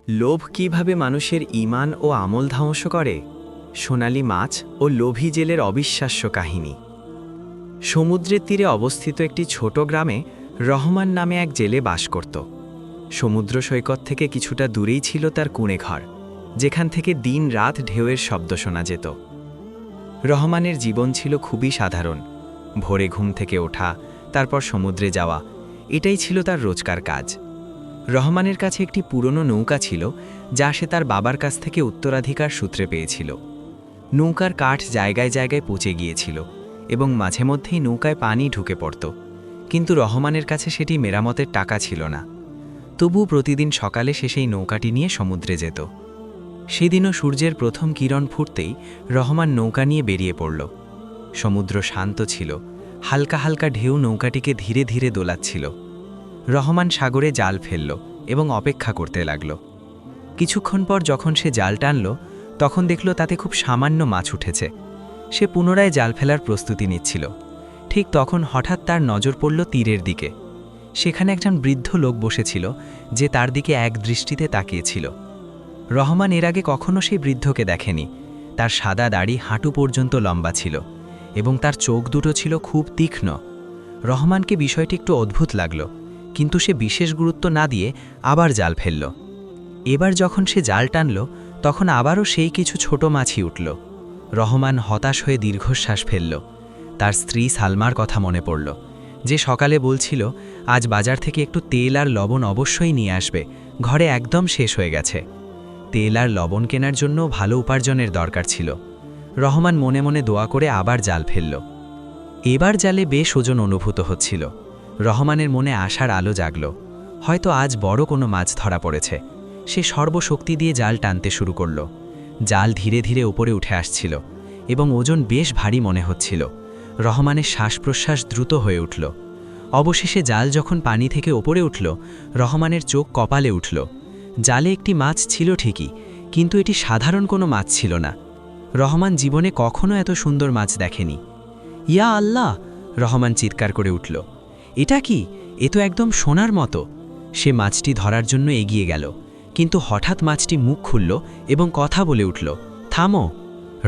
লোভ কিভাবে মানুষের ঈমান ও আমল ধ্বংস করে? সোনালী মাছ ও লোভী জেলের অবিশ্বাস্য কাহিনী। সমুদ্রের তীরে অবস্থিত একটি ছোট গ্রামে রহমান নামে এক জেলে বাস করত। সমুদ্র সৈকত থেকে কিছুটা দূরেই ছিল তার কুঁড়েঘর, যেখান থেকে দিন রাত ঢেউয়ের শব্দ শোনা যেত। রহমানের জীবন ছিল খুবই সাধারণ। ভোরে ঘুম থেকে ওঠা, তারপর সমুদ্রে যাওয়া, এটাই ছিল তার রোজকার কাজ। রহমানের কাছে একটি পুরনো নৌকা ছিল, যা সে তার বাবার কাছ থেকে উত্তরাধিকার সূত্রে পেয়েছিল। নৌকার কাঠ জায়গায় জায়গায় পচে গিয়েছিল এবং মাঝে মধ্যেই নৌকায় পানি ঢুকে পড়ত, কিন্তু রহমানের কাছে সেটি মেরামতের টাকা ছিল না। তবু প্রতিদিন সকালে সে সেই নৌকাটি নিয়ে সমুদ্রে যেত। সেদিনও সূর্যের প্রথম কিরণ ফুটতেই রহমান নৌকা নিয়ে বেরিয়ে পড়ল। সমুদ্র শান্ত ছিল, হালকা হালকা ঢেউ নৌকাটিকে ধীরে ধীরে দোলাচ্ছিল। রহমান সাগরে জাল ফেলল এবং অপেক্ষা করতে লাগল। কিছুক্ষণ পর যখন সে জাল টানল, তখন দেখল তাতে খুব সামান্য মাছ উঠেছে। সে পুনরায় জাল ফেলার প্রস্তুতি নিচ্ছিল। ঠিক তখন হঠাৎ তার নজর পড়ল তীরের দিকে। সেখানে একজন বৃদ্ধ লোক বসেছিল, যে তার দিকে এক দৃষ্টিতে তাকিয়েছিল। রহমান এর আগে কখনো সেই বৃদ্ধকে দেখেনি। তার সাদা দাড়ি হাঁটু পর্যন্ত লম্বা ছিল এবং তার চোখ দুটো ছিল খুব তীক্ষ্ণ। রহমানকে বিষয়টি একটু অদ্ভুত লাগল, কিন্তু সে বিশেষ গুরুত্ব না দিয়ে আবার জাল ফেলল। এবার যখন সে জাল টানল, তখন আবারও সেই কিছু ছোট মাছই উঠল। রহমান হতাশ হয়ে দীর্ঘশ্বাস ফেলল। তার স্ত্রী সালমার কথা মনে পড়ল, যে সকালে বলছিল আজ বাজার থেকে একটু তেল আর লবণ অবশ্যই নিয়ে আসবে, ঘরে একদম শেষ হয়ে গেছে। তেল আর লবণ কেনার জন্য ভালো উপার্জনের দরকার ছিল। রহমান মনে মনে দোয়া করে আবার জাল ফেলল। এবার জালে বেশ ওজন অনুভূত হচ্ছিল। রহমানের মনে আশার আলো জাগল, হয়তো আজ বড় কোনো মাছ ধরা পড়েছে। সে সর্বশক্তি দিয়ে জাল টানতে শুরু করল। জাল ধীরে ধীরে উপরে উঠে আসছিল এবং ওজন বেশ ভারী মনে হচ্ছিল। রহমানের শ্বাস প্রশ্বাস দ্রুত হয়ে উঠল। অবশেষে জাল যখন পানি থেকে ওপরে উঠল, রহমানের চোখ কপালে উঠল। জালে একটি মাছ ছিল ঠিকই, কিন্তু এটি সাধারণ কোনো মাছ ছিল না। রহমান জীবনে কখনো এত সুন্দর মাছ দেখেনি। ইয়া আল্লাহ! রহমান চিৎকার করে উঠল, এটা কি? এ তো একদম সোনার মতো। সে মাছটি ধরার জন্য এগিয়ে গেল, কিন্তু হঠাৎ মাছটি মুখ খুলল এবং কথা বলে উঠল, থামো!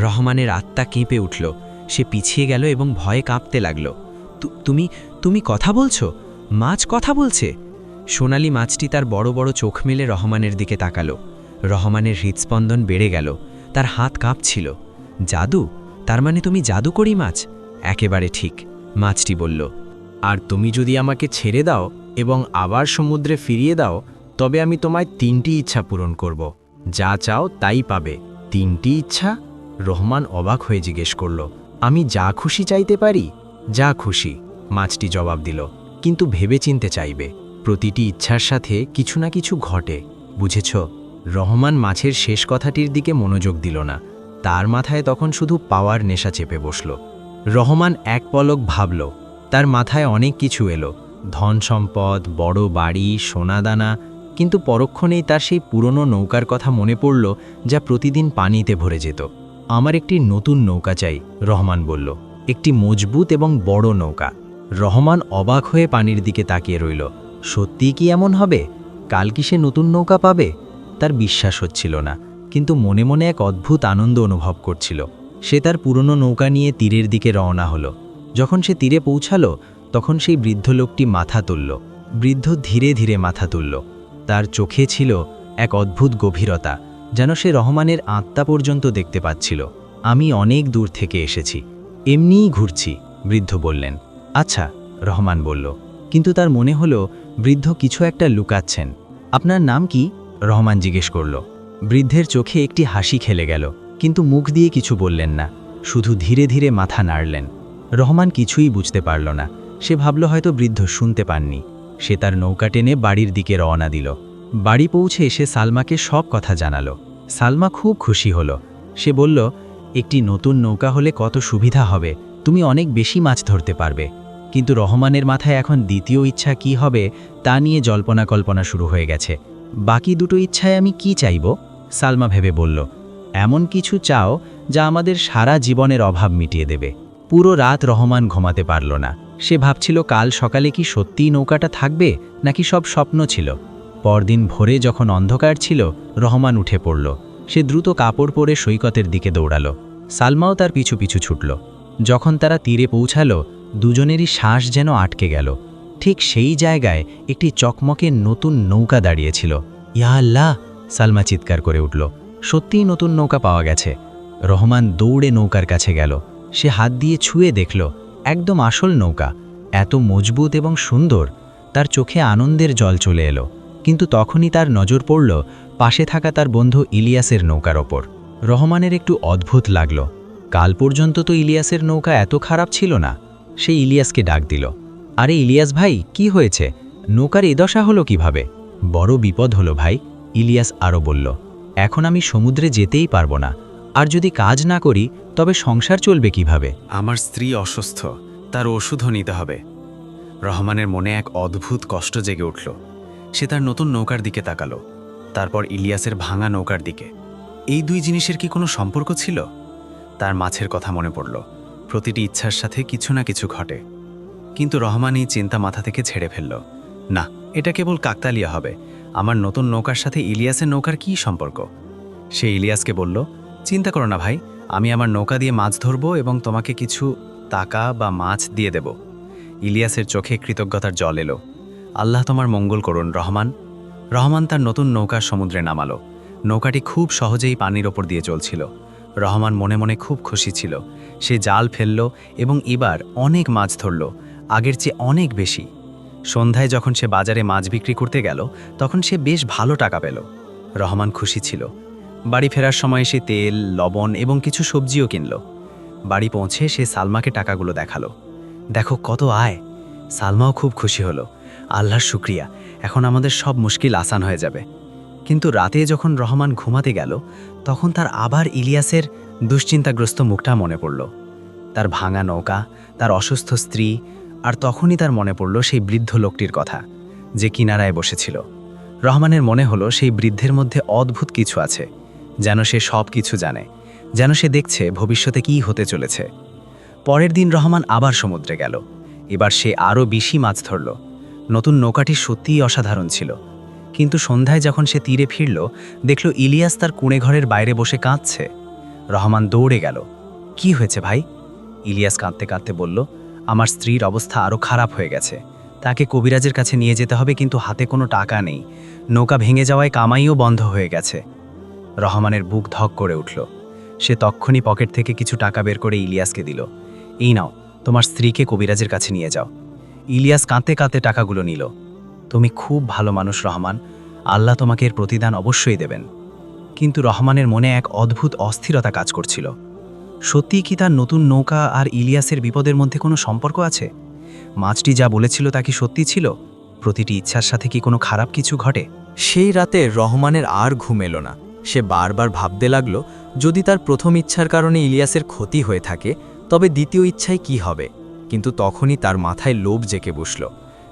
রহমানের আত্মা কেঁপে উঠল। সে পিছিয়ে গেল এবং ভয়ে কাঁপতে লাগল। তুমি তুমি কথা বলছো? মাছ কথা বলছে? সোনালী মাছটি তার বড় বড় চোখ মেলে রহমানের দিকে তাকালো। রহমানের হৃৎস্পন্দন বেড়ে গেল, তার হাত কাঁপছিল। জাদু? তার মানে তুমি জাদুকরি মাছ? একেবারে ঠিক, মাছটি বলল। আর তুমি যদি আমাকে ছেড়ে দাও এবং আবার সমুদ্রে ফিরিয়ে দাও, তবে আমি তোমায় 3টি ইচ্ছা পূরণ করব। যা চাও তাই পাবে। 3টি ইচ্ছা? রহমান অবাক হয়ে জিজ্ঞেস করল, আমি যা খুশি চাইতে পারি? যা খুশি, মাছটি জবাব দিল, কিন্তু ভেবেচিন্তে চাইবে। প্রতিটি ইচ্ছার সাথে কিছু না কিছু ঘটে, বুঝেছ? রহমান মাছের শেষ কথাটির দিকে মনোযোগ দিল না। তার মাথায় তখন শুধু পাওয়ার নেশা চেপে বসল। রহমান এক পলক ভাবল। তার মাথায় অনেক কিছু এলো, ধন সম্পদ, বড় বাড়ি, সোনাদানা, কিন্তু পরক্ষণেই তার সেই পুরনো নৌকার কথা মনে পড়ল, যা প্রতিদিন পানিতে ভরে যেত। আমার একটি নতুন নৌকা চাই, রহমান বলল, একটি মজবুত এবং বড় নৌকা। রহমান অবাক হয়ে পানির দিকে তাকিয়ে রইল। সত্যিই কি এমন হবে? কাল কি সে নতুন নৌকা পাবে? তার বিশ্বাস হচ্ছিল না, কিন্তু মনে মনে এক অদ্ভুত আনন্দ অনুভব করছিল। সে তার পুরনো নৌকা নিয়ে তীরের দিকে রওনা হলো। যখন সে তীরে পৌঁছালো, তখন সেই বৃদ্ধ লোকটি মাথা তুলল। বৃদ্ধ ধীরে ধীরে মাথা তুলল। তার চোখে ছিল এক অদ্ভুত গভীরতা, যেন সে রহমানের আত্মা পর্যন্ত দেখতে পাচ্ছিল। আমি অনেক দূর থেকে এসেছি, এমনিই ঘুরছি, বৃদ্ধ বললেন। আচ্ছা, রহমান বলল, কিন্তু তার মনে হলো বৃদ্ধ কিছু একটা লুকাচ্ছেন। আপনার নাম কি? রহমান জিজ্ঞেস করল। বৃদ্ধের চোখে একটি হাসি খেলে গেল, কিন্তু মুখ দিয়ে কিছু বললেন না, শুধু ধীরে ধীরে মাথা নাড়লেন। রহমান কিছুই বুঝতে পারল না। সে ভাবল হয়তো বৃদ্ধ শুনতে পাননি। সে তার নৌকা টেনে বাড়ির দিকে রওনা দিল। বাড়ি পৌঁছে এসে সালমাকে সব কথা জানালো। সালমা খুব খুশি হলো। সে বলল, একটি নতুন নৌকা হলে কত সুবিধা হবে, তুমি অনেক বেশি মাছ ধরতে পারবে। কিন্তু রহমানের মাথায় এখন দ্বিতীয় ইচ্ছা কি হবে তা নিয়ে জল্পনা কল্পনা শুরু হয়ে গেছে। বাকি দুটো ইচ্ছায় আমি কি চাইব? সালমা ভেবে বলল, এমন কিছু চাও যা আমাদের সারা জীবনের অভাব মিটিয়ে দেবে। পুরো রাত রহমান ঘুমাতে পারল না। সে ভাবছিল কাল সকালে কি সত্যিই নৌকাটা থাকবে, নাকি সব স্বপ্ন ছিল। পরদিন ভোরে যখন অন্ধকার ছিল, রহমান উঠে পড়ল। সে দ্রুত কাপড় পরে সৈকতের দিকে দৌড়ালো। সালমাও তার পিছু পিছু ছুটল। যখন তারা তীরে পৌঁছালো, দুজনেরই শ্বাস যেন আটকে গেল। ঠিক সেই জায়গায় একটি চকমকে নতুন নৌকা দাঁড়িয়েছিল। ইয়া আল্লাহ! সালমা চিৎকার করে উঠল। সত্যিই নতুন নৌকা পাওয়া গেছে। রহমান দৌড়ে নৌকার কাছে গেল। সে হাত দিয়ে ছুঁয়ে দেখল, একদম আসল নৌকা, এত মজবুত এবং সুন্দর। তার চোখে আনন্দের জল চলে এলো। কিন্তু তখনই তার নজর পড়ল পাশে থাকা তার বন্ধু ইলিয়াসের নৌকার ওপর। রহমানের একটু অদ্ভুত লাগল। কাল পর্যন্ত তো ইলিয়াসের নৌকা এত খারাপ ছিল না। সে ইলিয়াসকে ডাক দিল। আরে ইলিয়াস ভাই, কি হয়েছে? নৌকার এ দশা হলো কিভাবে? বড় বিপদ হলো ভাই, ইলিয়াস আরও বলল। এখন আমি সমুদ্রে যেতেই পারবো না, আর যদি কাজ না করি তবে সংসার চলবে কিভাবে? আমার স্ত্রী অসুস্থ, তার ওষুধও নিতে হবে। রহমানের মনে এক অদ্ভুত কষ্ট জেগে উঠল। সে তার নতুন নৌকার দিকে তাকালো, তারপর ইলিয়াসের ভাঙা নৌকার দিকে। এই দুই জিনিসের কি কোনো সম্পর্ক ছিল? তার মাছের কথা মনে পড়ল। প্রতিটি ইচ্ছার সাথে কিছু না কিছু ঘটে। কিন্তু রহমান এই চিন্তা মাথা থেকে ঝেড়ে ফেলল। না, এটা কেবল কাকতালীয় হবে। আমার নতুন নৌকার সাথে ইলিয়াসের নৌকার কী সম্পর্ক? সে ইলিয়াসকে বলল, চিন্তা করো না ভাই, আমি আমার নৌকা দিয়ে মাছ ধরব এবং তোমাকে কিছু টাকা বা মাছ দিয়ে দেব। ইলিয়াসের চোখে কৃতজ্ঞতার জল এলো। আল্লাহ তোমার মঙ্গল করুন রহমান। রহমান তার নতুন নৌকা সমুদ্রে নামালো। নৌকাটি খুব সহজেই পানির ওপর দিয়ে চলছিল। রহমান মনে মনে খুব খুশি ছিল। সে জাল ফেলল এবং এবার অনেক মাছ ধরল, আগের চেয়ে অনেক বেশি। সন্ধ্যায় যখন সে বাজারে মাছ বিক্রি করতে গেল, তখন সে বেশ ভালো টাকা পেল। রহমান খুশি ছিল। বাড়ি ফেরার সময় সে তেল, লবণ এবং কিছু সবজিও কিনল। বাড়ি পৌঁছে সে সালমাকে টাকাগুলো দেখালো। দেখো কত আয়। সালমাও খুব খুশি হলো। আল্লাহর শুক্রিয়া, এখন আমাদের সব মুশকিল আসান হয়ে যাবে। কিন্তু রাতে যখন রহমান ঘুমাতে গেল, তখন তার আবার ইলিয়াসের দুশ্চিন্তাগ্রস্ত মুখটা মনে পড়ল। তার ভাঙা নৌকা, তার অসুস্থ স্ত্রী, আর তখনই তার মনে পড়ল সেই বৃদ্ধ লোকটির কথা, যে কিনারায় বসেছিল। রহমানের মনে হলো সেই বৃদ্ধের মধ্যে অদ্ভুত কিছু আছে, যেন সে সব কিছু জানে, যেন সে দেখছে ভবিষ্যতে কী হতে চলেছে। পরের দিন রহমান আবার সমুদ্রে গেল। এবার সে আরও বেশি মাছ ধরল। নতুন নৌকাটি সত্যিই অসাধারণ ছিল। কিন্তু সন্ধ্যায় যখন সে তীরে ফিরল, দেখল ইলিয়াস তার কুঁড়ে ঘরের বাইরে বসে কাঁদছে। রহমান দৌড়ে গেল। কি হয়েছে ভাই? ইলিয়াস কাঁদতে কাঁদতে বলল, আমার স্ত্রীর অবস্থা আরও খারাপ হয়ে গেছে। তাকে কবিরাজের কাছে নিয়ে যেতে হবে, কিন্তু হাতে কোনো টাকা নেই। নৌকা ভেঙে যাওয়ায় কামাইও বন্ধ হয়ে গেছে। রহমানের বুক ধক করে উঠল। সে তক্ষুনি পকেট থেকে কিছু টাকা বের করে ইলিয়াসকে দিল। এই নাও, তোমার স্ত্রীকে কবিরাজের কাছে নিয়ে যাও। ইলিয়াস কাঁদতে কাঁদতে টাকাগুলো নিল। তুমি খুব ভালো মানুষ রহমান, আল্লাহ তোমাকে এর প্রতিদান অবশ্যই দেবেন। কিন্তু রহমানের মনে এক অদ্ভুত অস্থিরতা কাজ করছিল। সত্যিই কি তার নতুন নৌকা আর ইলিয়াসের বিপদের মধ্যে কোনো সম্পর্ক আছে? মাছটি যা বলেছিল তা কি সত্যি ছিল? প্রতিটি ইচ্ছার সাথে কি কোনো খারাপ কিছু ঘটে? সেই রাতে রহমানের আর ঘুম এলো না। সে বারবার ভাবতে লাগল, যদি তার প্রথম ইচ্ছার কারণে ইলিয়াসের ক্ষতি হয়ে থাকে, তবে দ্বিতীয় ইচ্ছায় কি হবে? কিন্তু তখনই তার মাথায় লোভ জেঁকে বসল।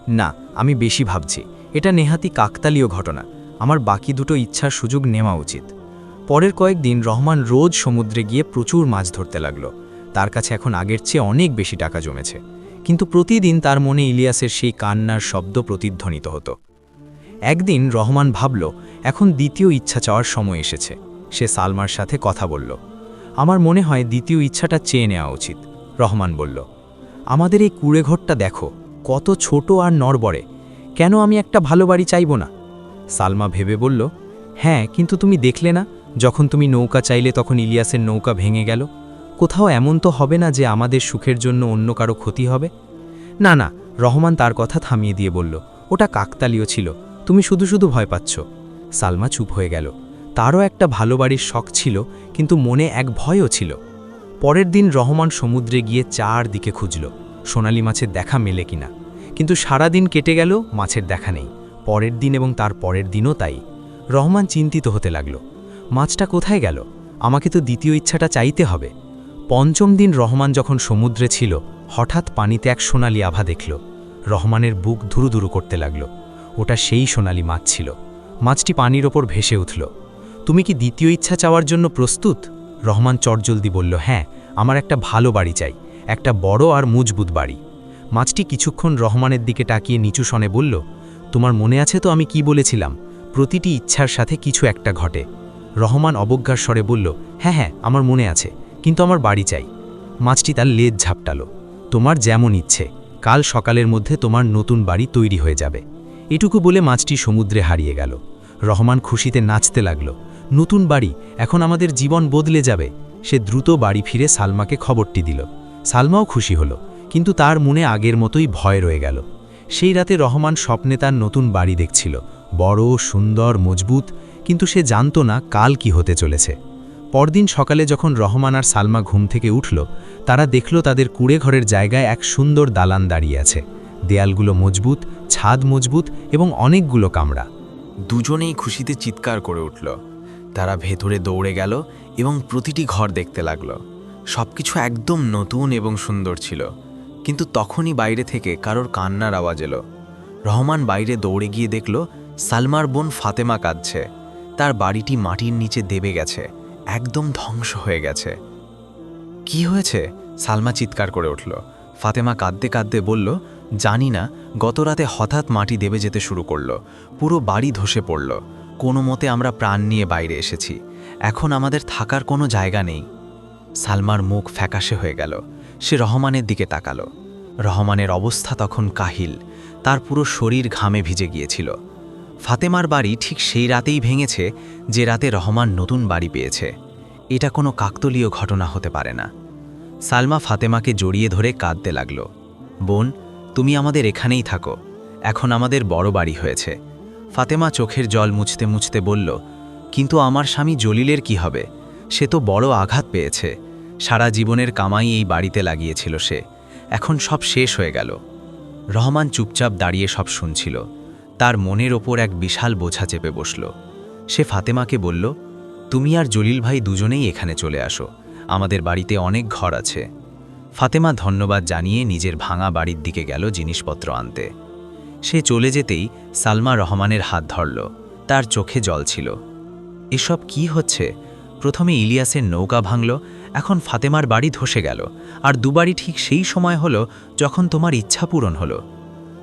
না, আমি বেশি ভাবছি, এটা নেহাতি কাকতালীয় ঘটনা। আমার বাকি দুটো ইচ্ছার সুযোগ নেওয়া উচিত। পরের কয়েকদিন রহমান রোজ সমুদ্রে গিয়ে প্রচুর মাছ ধরতে লাগল। তার কাছে এখন আগের চেয়ে অনেক বেশি টাকা জমেছে। কিন্তু প্রতিদিন তার মনে ইলিয়াসের সেই কান্নার শব্দ প্রতিধ্বনিত হতো। একদিন রহমান ভাবল, এখন দ্বিতীয় ইচ্ছা চাওয়ার সময় এসেছে। সে সালমার সাথে কথা বলল। আমার মনে হয় দ্বিতীয় ইচ্ছাটা চেয়ে নেওয়া উচিত। রহমান বলল, আমাদের এই কুঁড়েঘরটা দেখো, কত ছোট আর নড়বড়ে। কেন আমি একটা ভালো বাড়ি চাইব না? সালমা ভেবে বলল, হ্যাঁ, কিন্তু তুমি দেখলে না, যখন তুমি নৌকা চাইলে তখন ইলিয়াসের নৌকা ভেঙে গেল। কোথাও এমন তো হবে না যে আমাদের সুখের জন্য অন্য কারো ক্ষতি হবে? না না, রহমান তার কথা থামিয়ে দিয়ে বলল, ওটা কাকতালীয় ছিল, তুমি শুধু শুধু ভয় পাচ্ছ। সালমা চুপ হয়ে গেল। তারও একটা ভালো বাড়ির শখ ছিল, কিন্তু মনে এক ভয়ও ছিল। পরের দিন রহমান সমুদ্রে গিয়ে চারদিকে খুঁজল, সোনালি মাছের দেখা মেলে কিনা। কিন্তু সারা দিন কেটে গেল, মাছের দেখা নেই। পরের দিন এবং তার পরের দিনও তাই। রহমান চিন্তিত হতে লাগল, মাছটা কোথায় গেল? আমাকে তো দ্বিতীয় ইচ্ছাটা চাইতে হবে। পঞ্চম দিন রহমান যখন সমুদ্রে ছিল, হঠাৎ পানিতে এক সোনালি আভা দেখল। রহমানের বুক ধুরুধুরু করতে লাগল। ওটা সেই সোনালি মাছ ছিল। মাছটি পানির ওপর ভেসে উঠল। তুমি কি দ্বিতীয় ইচ্ছা চাওয়ার জন্য প্রস্তুত? রহমান চটজলদি বলল, হ্যাঁ, আমার একটা ভালো বাড়ি চাই, একটা বড় আর মজবুত বাড়ি। মাছটি কিছুক্ষণ রহমানের দিকে তাকিয়ে নিচু স্বনে বলল, তোমার মনে আছে তো আমি কি বলেছিলাম? প্রতিটি ইচ্ছার সাথে কিছু একটা ঘটে। রহমান অবজ্ঞার স্বরে বলল, হ্যাঁ হ্যাঁ, আমার মনে আছে, কিন্তু আমার বাড়ি চাই। মাছটি তার লেজ ঝাপটালো, তোমার যেমন ইচ্ছে, কাল সকালের মধ্যে তোমার নতুন বাড়ি তৈরি হয়ে যাবে। এটুকু বলে মাছটি সমুদ্রে হারিয়ে গেল। রহমান খুশিতে নাচতে লাগল, নতুন বাড়ি, এখন আমাদের জীবন বদলে যাবে। সে দ্রুত বাড়ি ফিরে সালমাকে খবরটি দিল। সালমাও খুশি হলো, কিন্তু তার মনে আগের মতোই ভয় রয়ে গেল। সেই রাতে রহমান স্বপ্নে তার নতুন বাড়ি দেখছিল, বড়, সুন্দর, মজবুত, কিন্তু সে জানত না কাল কি হতে চলেছে। পরদিন সকালে যখন রহমান আর সালমা ঘুম থেকে উঠল, তারা দেখল তাদের কুঁড়ে ঘরের জায়গায় এক সুন্দর দালান দাঁড়িয়ে আছে। দেয়ালগুলো মজবুত, ছাদ মজবুত এবং অনেকগুলো কামরা। দুজনেই খুশিতে চিৎকার করে উঠল। তারা ভেতরে দৌড়ে গেল এবং প্রতিটি ঘর দেখতে লাগল। সবকিছু একদম নতুন এবং সুন্দর ছিল। কিন্তু তখনই বাইরে থেকে কারোর কান্নার আওয়াজ এলো। রহমান বাইরে দৌড়ে গিয়ে দেখল সালমার বোন ফাতেমা কাঁদছে। তার বাড়িটি মাটির নিচে দেবে গেছে, একদম ধ্বংস হয়ে গেছে। কি হয়েছে? সালমা চিৎকার করে উঠল। ফাতেমা কাঁদতে কাঁদতে বলল, জানি না, গত রাতে হঠাৎ মাটি দেবে যেতে শুরু করলো, পুরো বাড়ি ধসে পড়ল। কোনো মতে আমরা প্রাণ নিয়ে বাইরে এসেছি, এখন আমাদের থাকার কোনো জায়গা নেই। সালমার মুখ ফ্যাকাশে হয়ে গেল। সে রহমানের দিকে তাকালো। রহমানের অবস্থা তখন কাহিল, তার পুরো শরীর ঘামে ভিজে গিয়েছিল। ফাতেমার বাড়ি ঠিক সেই রাতেই ভেঙেছে যে রাতে রহমান নতুন বাড়ি পেয়েছে। এটা কোনো কাকতালীয় ঘটনা হতে পারে না। সালমা ফাতেমাকে জড়িয়ে ধরে কাঁদতে লাগল। বোন, তুমি আমাদের এখানেই থাকো, এখন আমাদের বড় বাড়ি হয়েছে। ফাতেমা চোখের জল মুছতে মুছতে বলল, কিন্তু আমার স্বামী জলিলের কি হবে? সে তো বড় আঘাত পেয়েছে। সারা জীবনের কামাই এই বাড়িতে লাগিয়েছিল সে, এখন সব শেষ হয়ে গেল। রহমান চুপচাপ দাঁড়িয়ে সব শুনছিল। তার মনের ওপর এক বিশাল বোঝা চেপে বসল। সে ফাতেমাকে বলল, তুমি আর জলিল ভাই দুজনেই এখানে চলে আসো, আমাদের বাড়িতে অনেক ঘর আছে। ফাতেমা ধন্যবাদ জানিয়ে নিজের ভাঙা বাড়ির দিকে গেল জিনিসপত্র আনতে। সে চলে যেতেই সালমা রহমানের হাত ধরল। তার চোখে জল ছিল। এসব কি হচ্ছে? প্রথমে ইলিয়াসের নৌকা ভাঙল, এখন ফাতেমার বাড়ি ধসে গেল, আর দুবারই ঠিক সেই সময় হলো যখন তোমার ইচ্ছা পূরণ হলো।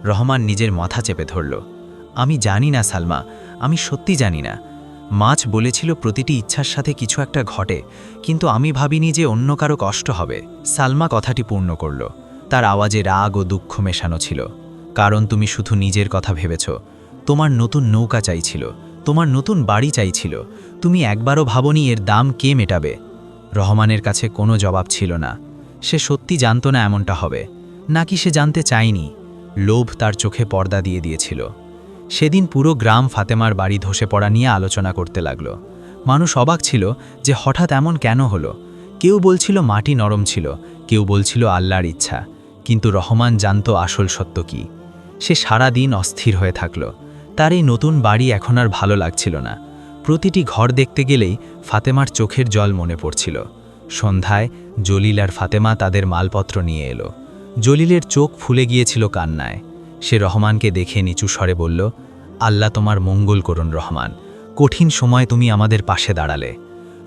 রহমান নিজের মাথা চেপে ধরল। আমি জানি না সালমা, আমি সত্যি জানি না। মাছ বলেছিল প্রতিটি ইচ্ছার সাথে কিছু একটা ঘটে, কিন্তু আমি ভাবিনি যে অন্য কারো কষ্ট হবে। সালমা কথাটি পূর্ণ করল। তার আওয়াজে রাগ ও দুঃখ মেশানো ছিল। কারণ তুমি শুধু নিজের কথা ভেবেছ। তোমার নতুন নৌকা চাইছিল, তোমার নতুন বাড়ি চাইছিল, তুমি একবারও ভাবনি এর দাম কে মেটাবে। রহমানের কাছে কোনো জবাব ছিল না। সে সত্যি জানত না এমনটা হবে, নাকি সে জানতে চায়নি। লোভ তার চোখে পর্দা দিয়ে দিয়েছিল। সেদিন পুরো গ্রাম ফাতেমার বাড়ি ধসে পড়া নিয়ে আলোচনা করতে লাগল। মানুষ অবাক ছিল যে হঠাৎ এমন কেন হলো। কেউ বলছিল মাটি নরম ছিল, কেউ বলছিল আল্লাহর ইচ্ছা, কিন্তু রহমান জানত আসল সত্য কি। সে সারা দিন অস্থির হয়ে থাকল। তার এই নতুন বাড়ি এখন আর ভালো লাগছিল না। প্রতিটি ঘর দেখতে গেলেই ফাতেমার চোখের জল মনে পড়ছিল। সন্ধ্যায় জলিল আর ফাতেমা তাদের মালপত্র নিয়ে এলো। জলিলের চোখ ফুলে গিয়েছিল কান্নায়। সে রহমানকে দেখে নিচু স্বরে বলল, আল্লাহ তোমার মঙ্গল করুন রহমান, কঠিন সময় তুমি আমাদের পাশে দাঁড়ালে।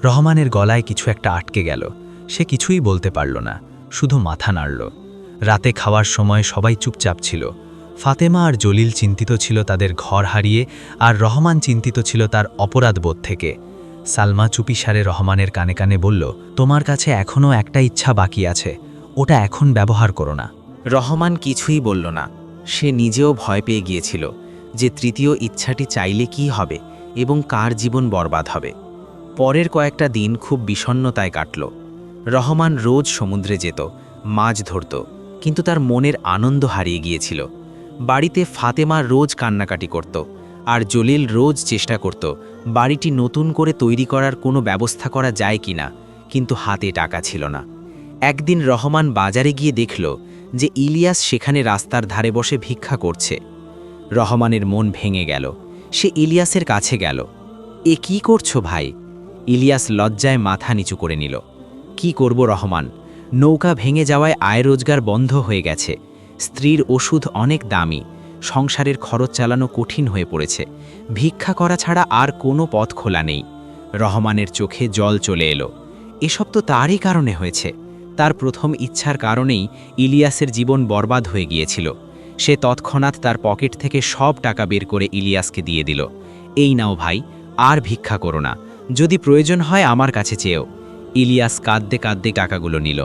রহমানের গলায় কিছু একটা আটকে গেল। সে কিছুই বলতে পারল না, শুধু মাথা নাড়ল। রাতে খাওয়ার সময় সবাই চুপচাপ ছিল। ফাতেমা আর জলিল চিন্তিত ছিল তাদের ঘর হারিয়ে, আর রহমান চিন্তিত ছিল তার অপরাধবোধ থেকে। সালমা চুপিসারে রহমানের কানে কানে বলল, তোমার কাছে এখনও একটা ইচ্ছা বাকি আছে, ওটা এখন ব্যবহার করো না। রহমান কিছুই বলল না। সে নিজেও ভয় পেয়ে গিয়েছিল যে তৃতীয় ইচ্ছাটি চাইলে কি হবে এবং কার জীবন বরবাদ হবে। পরের কয়েকটা দিন খুব বিষণ্ণতায় কাটল। রহমান রোজ সমুদ্রে যেত, মাছ ধরত, কিন্তু তার মনের আনন্দ হারিয়ে গিয়েছিল। বাড়িতে ফাতেমা রোজ কান্নাকাটি করত, আর জলিল রোজ চেষ্টা করত বাড়িটি নতুন করে তৈরি করার কোনো ব্যবস্থা করা যায় কিনা, কিন্তু হাতে টাকা ছিল না। একদিন রহমান বাজারে গিয়ে দেখল যে ইলিয়াস সেখানে রাস্তার ধারে বসে ভিক্ষা করছে। রহমানের মন ভেঙে গেল। সে ইলিয়াসের কাছে গেল। এ কি করছো ভাই? ইলিয়াস লজ্জায় মাথা নিচু করে নিল। কি করব রহমান, নৌকা ভেঙে যাওয়ায় আয় রোজগার বন্ধ হয়ে গেছে। স্ত্রীর ওষুধ অনেক দামি, সংসারের খরচ চালানো কঠিন হয়ে পড়েছে। ভিক্ষা করা ছাড়া আর কোনো পথ খোলা নেই। রহমানের চোখে জল চলে এলো। এসব তো তারই কারণে হয়েছে। তার প্রথম ইচ্ছার কারণেই ইলিয়াসের জীবন বরবাদ হয়ে গিয়েছিল। সে তৎক্ষণাৎ তার পকেট থেকে সব টাকা বের করে ইলিয়াসকে দিয়ে দিল। এই নাও ভাই, আর ভিক্ষা করো না, যদি প্রয়োজন হয় আমার কাছে চেয়েও। ইলিয়াস কাঁদতে কাঁদতে টাকাগুলো নিল।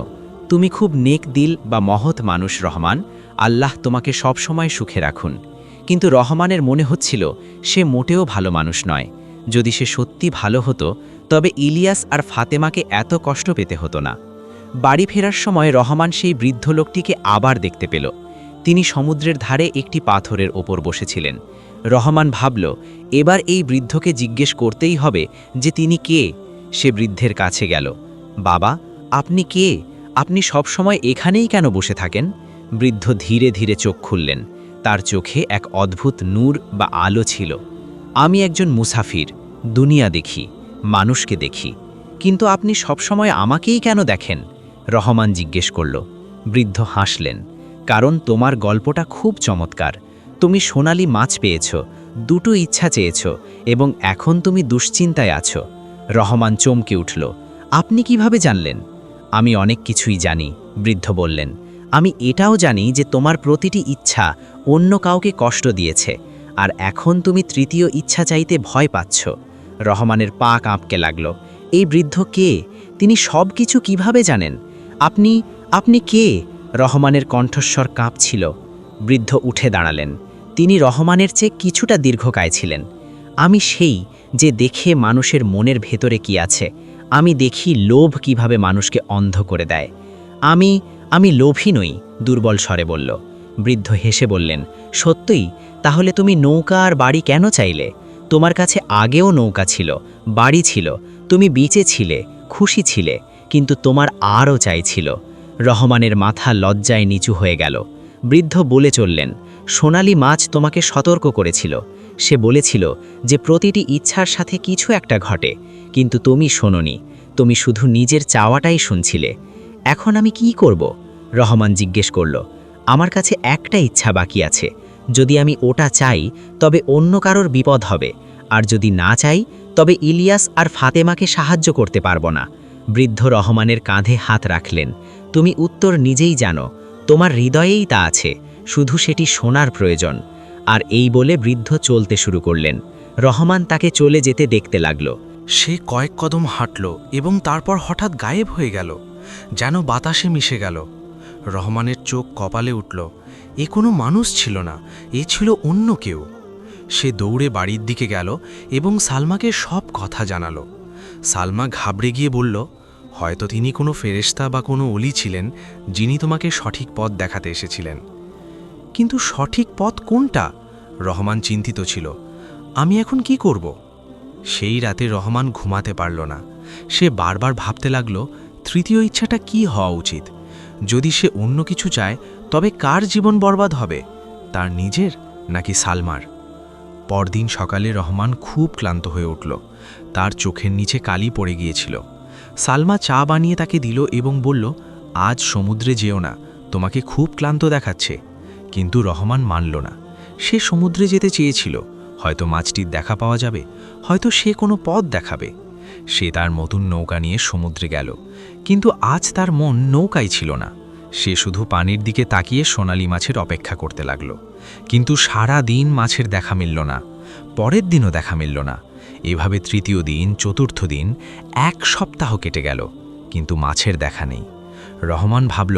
তুমি খুব নেক দিল বা মহৎ মানুষ রহমান, আল্লাহ তোমাকে সব সময় সুখে রাখুন। কিন্তু রহমানের মনে হচ্ছিল সে মোটেও ভালো মানুষ নয়। যদি সে সত্যি ভালো হতো তবে ইলিয়াস আর ফাতেমাকে এত কষ্ট পেতে হতো না। বাড়ি ফেরার সময় রহমান সেই বৃদ্ধ লোকটিকে আবার দেখতে পেল। তিনি সমুদ্রের ধারে একটি পাথরের ওপর বসেছিলেন। রহমান ভাবল, এবার এই বৃদ্ধকে জিজ্ঞেস করতেই হবে যে তিনি কে। সে বৃদ্ধের কাছে গেল। বাবা, আপনি কে? আপনি সব সময় এখানেই কেন বসে থাকেন? বৃদ্ধ ধীরে ধীরে চোখ খুললেন। তার চোখে এক অদ্ভুত নূর বা আলো ছিল। আমি একজন মুসাফির, দুনিয়া দেখি, মানুষকে দেখি, কিন্তু আপনি সবসময় আমাকেই কেন দেখেন? রহমান জিজ্ঞেস করল। বৃদ্ধ হাসলেন। কারণ তোমার গল্পটা খুব চমৎকার। তুমি সোনালি মাছ পেয়েছ, দুটো ইচ্ছা চেয়েছ, এবং এখন তুমি দুশ্চিন্তায় আছো। রহমান চমকে উঠল। আপনি কিভাবে জানলেন? আমি অনেক কিছুই জানি, বৃদ্ধ বললেন। আমি এটাও জানি যে তোমার প্রতিটি ইচ্ছা অন্য কাউকে কষ্ট দিয়েছে, আর এখন তুমি তৃতীয় ইচ্ছা চাইতে ভয় পাচ্ছ। রহমানের পা কাঁপকে লাগল। এই বৃদ্ধ কে? তিনি সব কিছু কিভাবে জানেন? আপনি কে? রহমানের কণ্ঠস্বর কাঁপছিল। বৃদ্ধ উঠে দাঁড়ালেন। তিনি রহমানের চেয়ে কিছুটা দীর্ঘকায় ছিলেন। আমি সেই যে দেখে মানুষের মনের ভেতরে কি আছে। আমি দেখি লোভ কিভাবে মানুষকে অন্ধ করে দেয়। আমি লোভী নই, দুর্বল স্বরে বলল। বৃদ্ধ হেসে বললেন, সত্যই? তাহলে তুমি নৌকা আর বাড়ি কেন চাইলে? তোমার কাছে আগেও নৌকা ছিল, বাড়ি ছিল, তুমি বেঁচে ছিলে, খুশি ছিলে, কিন্তু তোমার আরও চাইছিল। রহমানের মাথা লজ্জায় নিচু হয়ে গেল। বৃদ্ধ বলে চললেন, সোনালি মাছ তোমাকে সতর্ক করেছিল। সে বলেছিল যে প্রতিটি ইচ্ছার সাথে কিছু একটা ঘটে, কিন্তু তুমি শোনোনি। তুমি শুধু নিজের চাওয়াটাই শুনছিলে। এখন আমি কি করব? রহমান জিজ্ঞেস করল। আমার কাছে একটা ইচ্ছা বাকি আছে। যদি আমি ওটা চাই তবে অন্য কারোর বিপদ হবে, আর যদি না চাই তবে ইলিয়াস আর ফাতেমাকে সাহায্য করতে পারবো না। বৃদ্ধ রহমানের কাঁধে হাত রাখলেন। তুমি উত্তর নিজেই জানো, তোমার হৃদয়েই তা আছে, শুধু সেটি শোনার প্রয়োজন। আর এই বলে বৃদ্ধ চলতে শুরু করলেন। রহমান তাকে চলে যেতে দেখতে লাগল। সে কয়েক কদম হাঁটল এবং তারপর হঠাৎ গায়েব হয়ে গেল, যেন বাতাসে মিশে গেল। রহমানের চোখ কপালে উঠল। এ কোনো মানুষ ছিল না, এ ছিল অন্য কেউ। সে দৌড়ে বাড়ির দিকে গেল এবং সালমাকে সব কথা জানালো। সালমা ঘাবড়ে গিয়ে বলল, হয়তো তিনি কোনো ফেরেশতা বা কোনো অলি ছিলেন, যিনি তোমাকে সঠিক পথ দেখাতে এসেছিলেন। কিন্তু সঠিক পথ কোনটা? রহমান চিন্তিত ছিল। আমি এখন কি করব? সেই রাতে রহমান ঘুমাতে পারল না। সে বারবার ভাবতে লাগল, তৃতীয় ইচ্ছাটা কি হওয়া উচিত। যদি সে অন্য কিছু চায় তবে কার জীবন বরবাদ হবে, তার নিজের নাকি সালমার? পরদিন সকালে রহমান খুব ক্লান্ত হয়ে উঠল। তার চোখের নিচে কালি পড়ে গিয়েছিল। সালমা চা বানিয়ে তাকে দিল এবং বলল, আজ সমুদ্রে যেও না, তোমাকে খুব ক্লান্ত দেখাচ্ছে। কিন্তু রহমান মানল না। সে সমুদ্রে যেতে চেয়েছিল, হয়তো মাছটির দেখা পাওয়া যাবে, হয়তো সে কোনো পথ দেখাবে। সে তার নতুন নৌকা নিয়ে সমুদ্রে গেল, কিন্তু আজ তার মন নৌকায় ছিল না। সে শুধু পানির দিকে তাকিয়ে সোনালি মাছের অপেক্ষা করতে লাগল। কিন্তু সারা দিন মাছের দেখা মিলল না, পরের দিনও দেখা মিলল না। এভাবে তৃতীয় দিন, চতুর্থ দিন, 1 সপ্তাহ কেটে গেল, কিন্তু মাছের দেখা নেই। রহমান ভাবল,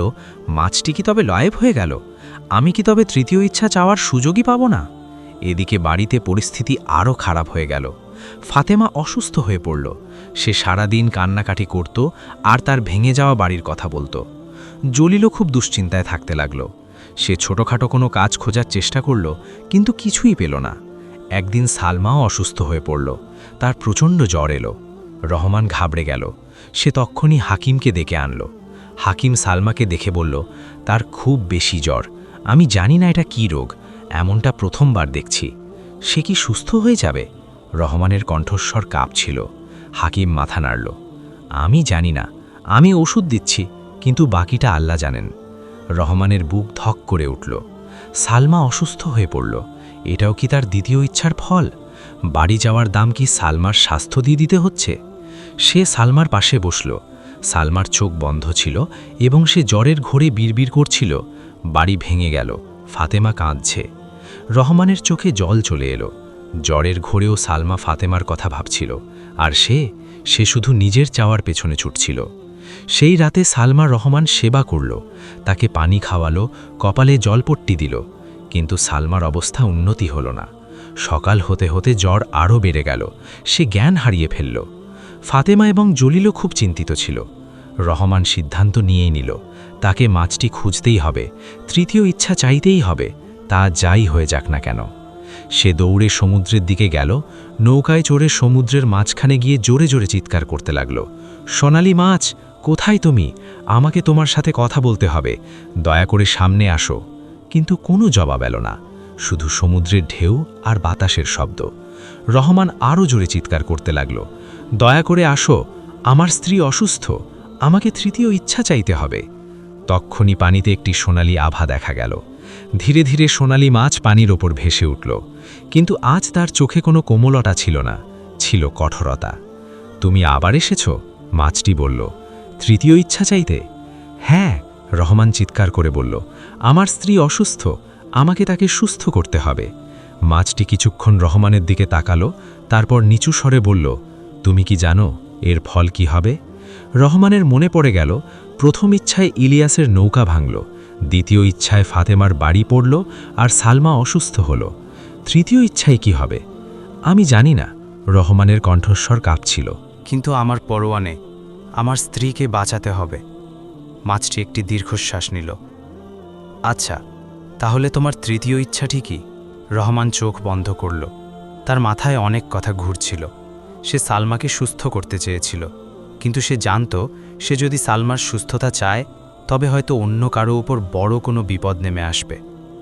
মাছটি কি তবে গায়েব হয়ে গেল? আমি কি তবে তৃতীয় ইচ্ছা চাওয়ার সুযোগই পাব না? এদিকে বাড়িতে পরিস্থিতি আরও খারাপ হয়ে গেল। ফাতেমা অসুস্থ হয়ে পড়ল। সে সারাদিন কান্নাকাটি করত আর তার ভেঙে যাওয়া বাড়ির কথা বলতো। জলিলও খুব দুশ্চিন্তায় থাকতে লাগল। সে ছোটখাটো কোনো কাজ খোঁজার চেষ্টা করল, কিন্তু কিছুই পেল না। একদিন সালমাও অসুস্থ হয়ে পড়ল। তার প্রচণ্ড জ্বর এলো। রহমান ঘাবড়ে গেল। সে তক্ষুনি হাকিমকে ডেকে আনল। হাকিম সালমাকে দেখে বলল, তার খুব বেশি জ্বর। আমি জানি না এটা কী রোগ, এমনটা প্রথমবার দেখছি। সে কি সুস্থ হয়ে যাবে? রহমানের কণ্ঠস্বর কাঁপছিল। হাকিম মাথা নাড়ল। আমি জানি না, আমি ওষুধ দিচ্ছি, কিন্তু বাকিটা আল্লাহ জানেন। রহমানের বুক ধক করে উঠল। সালমা অসুস্থ হয়ে পড়ল। এটাও কি তার দ্বিতীয় ইচ্ছার ফল? বাড়ি যাওয়ার দাম কি সালমার স্বাস্থ্য দিয়ে দিতে হচ্ছে? সে সালমার পাশে বসল। সালমার চোখ বন্ধ ছিল এবং সে জ্বরের ঘোরে বিড়বিড় করছিল, বাড়ি ভেঙে গেল, ফাতেমা কাঁদছে। রহমানের চোখে জল চলে এলো। জ্বরের ঘোরেও সালমা ফাতেমার কথা ভাবছিল, আর সে শুধু নিজের চাওয়ার পেছনে ছুটছিল। সেই রাতে সালমা রহমান সেবা করল, তাকে পানি খাওয়ালো, কপালে জলপট্টি দিল, কিন্তু সালমার অবস্থা উন্নতি হল না। সকাল হতে হতে জ্বর আরও বেড়ে গেল, সে জ্ঞান হারিয়ে ফেলল। ফাতেমা এবং জলিলও খুব চিন্তিত ছিল। রহমান সিদ্ধান্ত নিয়েই নিল, তাকে মাছটি খুঁজতেই হবে, তৃতীয় ইচ্ছা চাইতেই হবে, তা যাই হয়ে যাক না কেন। সে দৌড়ে সমুদ্রের দিকে গেল, নৌকায় চড়ে সমুদ্রের মাঝখানে গিয়ে জোরে জোরে চিৎকার করতে লাগল, সোনালি মাছ, কোথায় তুমি? আমাকে তোমার সাথে কথা বলতে হবে, দয়া করে সামনে আসো। কিন্তু কোনো জবাব এলো না, শুধু সমুদ্রের ঢেউ আর বাতাসের শব্দ। রহমান আরও জোরে চিৎকার করতে লাগল, দয়া করে আসো, আমার স্ত্রী অসুস্থ, আমাকে তৃতীয় ইচ্ছা চাইতে হবে। তক্ষুনি পানিতে একটি সোনালি আভা দেখা গেল। ধীরে ধীরে সোনালি মাছ পানির ওপর ভেসে উঠল, কিন্তু আজ তার চোখে কোনো কোমলতা ছিল না, ছিল কঠোরতা। তুমি আবার এসেছ? মাছটি বলল। তৃতীয় ইচ্ছা চাইতে? হ্যাঁ, রহমান চিৎকার করে বলল, আমার স্ত্রী অসুস্থ, আমাকে তাকে সুস্থ করতে হবে। মাছটি কিছুক্ষণ রহমানের দিকে তাকালো, তারপর নিচু স্বরে বলল, তুমি কি জানো এর ফল কি হবে? রহমানের মনে পড়ে গেল, প্রথম ইচ্ছায় ইলিয়াসের নৌকা ভাঙল, দ্বিতীয় ইচ্ছায় ফাতেমার বাড়ি পড়ল, আর সালমা অসুস্থ হল। তৃতীয় ইচ্ছায় কি হবে? আমি জানি না, রহমানের কণ্ঠস্বর কাঁপছিল। কিন্তু আমার পরোয়া নেই, আমার স্ত্রীকে বাঁচাতে হবে। মাছটি একটি দীর্ঘশ্বাস নিল। আচ্ছা, তাহলে তোমার তৃতীয় ইচ্ছাটি কি? রহমান চোখ বন্ধ করল। তার মাথায় অনেক কথা ঘুরছিল। সে সালমাকে সুস্থ করতে চেয়েছিল, কিন্তু সে জানত সে যদি সালমার সুস্থতা চায় তবে হয়তো অন্য কারো উপর বড় কোনো বিপদ নেমে আসবে।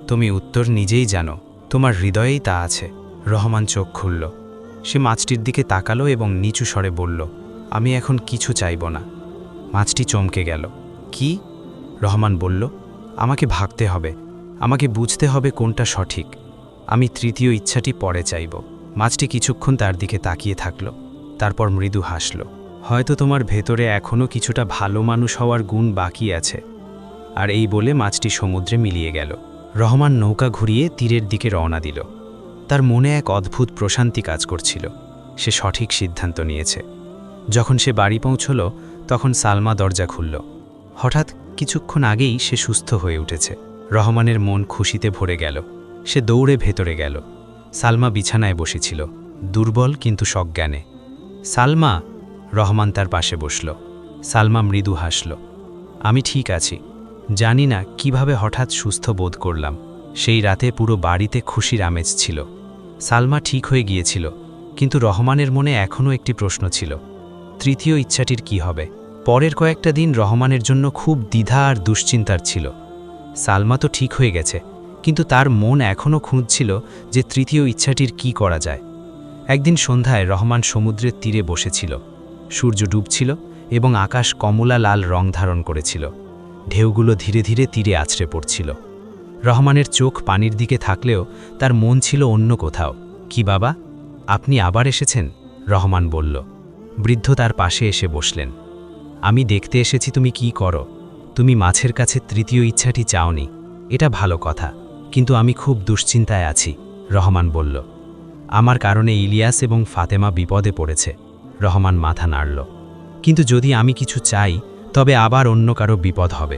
তুমি উত্তর নিজেই জানো, তোমার হৃদয়েই তা আছে। রহমান চোখ খুলল। সে মাছটির দিকে তাকালো এবং নিচু স্বরে বলল, আমি এখন কিছু চাইব না। মাছটি চমকে গেল। কি? রহমান বলল, আমাকে ভাবতে হবে, আমাকে বুঝতে হবে কোনটা সঠিক। আমি তৃতীয় ইচ্ছাটি পরে চাইব। মাছটি কিছুক্ষণ তার দিকে তাকিয়ে থাকল, তারপর মৃদু হাসল। হয়তো তোমার ভেতরে এখনও কিছুটা ভালো মানুষ হওয়ার গুণ বাকি আছে। আর এই বলে মাছটি সমুদ্রে মিলিয়ে গেল। রহমান নৌকা ঘুরিয়ে তীরের দিকে রওনা দিল। তার মনে এক অদ্ভুত প্রশান্তি কাজ করছিল। সে সঠিক সিদ্ধান্ত নিয়েছে। যখন সে বাড়ি পৌঁছল তখন সালমা দরজা খুলল। হঠাৎ কিছুক্ষণ আগেই সে সুস্থ হয়ে উঠেছে। রহমানের মন খুশিতে ভরে গেল। সে দৌড়ে ভেতরে গেল। সালমা বিছানায় বসেছিল, দুর্বল কিন্তু সজ্ঞানে। সালমা! রহমান তার পাশে বসল। সালমা মৃদু হাসল। আমি ঠিক আছি। জানি না কিভাবে হঠাৎ সুস্থ বোধ করলাম। সেই রাতে পুরো বাড়িতে খুশির আমেজ ছিল। সালমা ঠিক হয়ে গিয়েছিল, কিন্তু রহমানের মনে এখনও একটি প্রশ্ন ছিল, তৃতীয় ইচ্ছাটির কি হবে? পরের কয়েকটা দিন রহমানের জন্য খুব দ্বিধা আর দুশ্চিন্তার ছিল। সালমা তো ঠিক হয়ে গেছে, কিন্তু তার মন এখনও খুঁজছিল যে তৃতীয় ইচ্ছাটির কি করা যায়। একদিন সন্ধ্যায় রহমান সমুদ্রের তীরে বসেছিল। সূর্য ডুবছিল এবং আকাশ কমলা লাল রং ধারণ করেছিল। ঢেউগুলো ধীরে ধীরে তীরে আছড়ে পড়ছিল। রহমানের চোখ পানির দিকে থাকলেও তার মন ছিল অন্য কোথাও। কি বাবা, আপনি আবার এসেছেন? রহমান বলল। বৃদ্ধ তার পাশে এসে বসলেন। আমি দেখতে এসেছি তুমি কি করো। তুমি মাছের কাছে তৃতীয় ইচ্ছাটি চাওনি, এটা ভালো কথা, কিন্তু আমি খুব দুশ্চিন্তায় আছি। রহমান বলল। আমার কারণে ইলিয়াস এবং ফাতেমা বিপদে পড়েছে। রহমান মাথা নাড়ল। কিন্তু যদি আমি কিছু চাই তবে আবার অন্য কারো বিপদ হবে।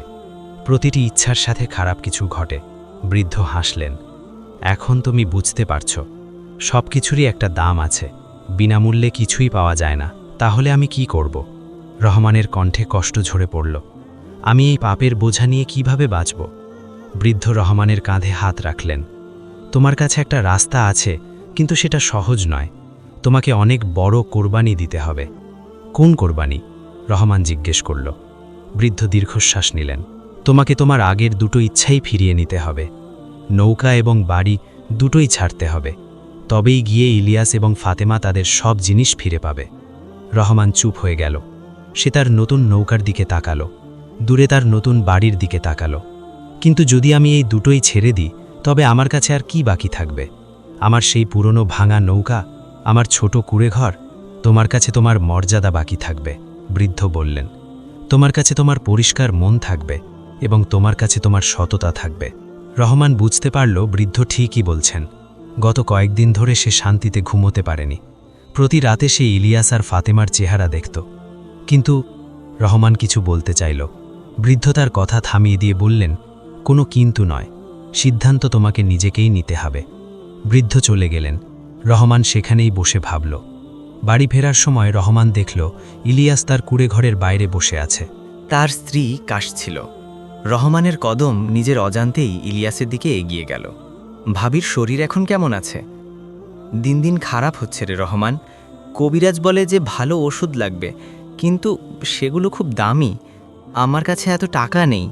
প্রতিটি ইচ্ছার সাথে খারাপ কিছু ঘটে। বৃদ্ধ হাসলেন। এখন তুমি বুঝতে পারছ, সব কিছুরই একটা দাম আছে। বিনামূল্যে কিছুই পাওয়া যায় না। তাহলে আমি কি করব? রহমানের কণ্ঠে কষ্ট ঝরে পড়ল। আমি এই পাপের বোঝা নিয়ে কিভাবে বাঁচব? বৃদ্ধ রহমানের কাঁধে হাত রাখলেন। তোমার কাছে একটা রাস্তা আছে, কিন্তু সেটা সহজ নয়। তোমাকে অনেক বড় কোরবানি দিতে হবে। কোন কোরবানি? রহমান জিজ্ঞেস করল। বৃদ্ধ দীর্ঘশ্বাস নিলেন। তোমাকে তোমার আগের দুটো ইচ্ছাই ফিরিয়ে নিতে হবে। নৌকা এবং বাড়ি দুটোই ছাড়তে হবে। তবেই গিয়ে ইলিয়াস এবং ফাতেমা তাদের সব জিনিস ফিরে পাবে। রহমান চুপ হয়ে গেল। সে তার নতুন নৌকার দিকে তাকালো, দূরে তার নতুন বাড়ির দিকে তাকালো। কিন্তু যদি আমি এই দুটোই ছেড়ে দিই তবে আমার কাছে আর কি বাকি থাকবে? আমার সেই পুরনো ভাঙা নৌকা, আমার ছোট কুঁড়েঘর। তোমার কাছে তোমার মর্যাদা বাকি থাকবে, বৃদ্ধ বললেন। তোমার কাছে তোমার পরিষ্কার মন থাকবে এবং তোমার কাছে তোমার সততা থাকবে। রহমান বুঝতে পারল বৃদ্ধ ঠিকই বলছেন। গত কয়েকদিন ধরে সে শান্তিতে ঘুমোতে পারেনি। প্রতি রাতে সে ইলিয়াস আর ফাতেমার চেহারা দেখত, কিন্তু রহমান কিছু বলতে চাইল। বৃদ্ধ তার কথা থামিয়ে দিয়ে বললেন, কোনো কিন্তু নয়, সিদ্ধান্ত তোমাকে নিজেকেই নিতে হবে। বৃদ্ধ চলে গেলেন। রহমান সেখানেই বসে ভাবল। বাড়ি ফেরার সময় রহমান দেখল ইলিয়াস তার কুঁড়েঘরের বাইরে বসে আছে। তার স্ত্রী কাশছিল। রহমানের কদম নিজের অজান্তেই ইলিয়াসের দিকে এগিয়ে গেল। ভাবির শরীর এখন কেমন আছে? দিন দিন খারাপ হচ্ছে রে রহমান। কবিরাজ বলে যে ভালো ওষুধ লাগবে, কিন্তু সেগুলো খুব দামি। আমার কাছে এত টাকা নেই।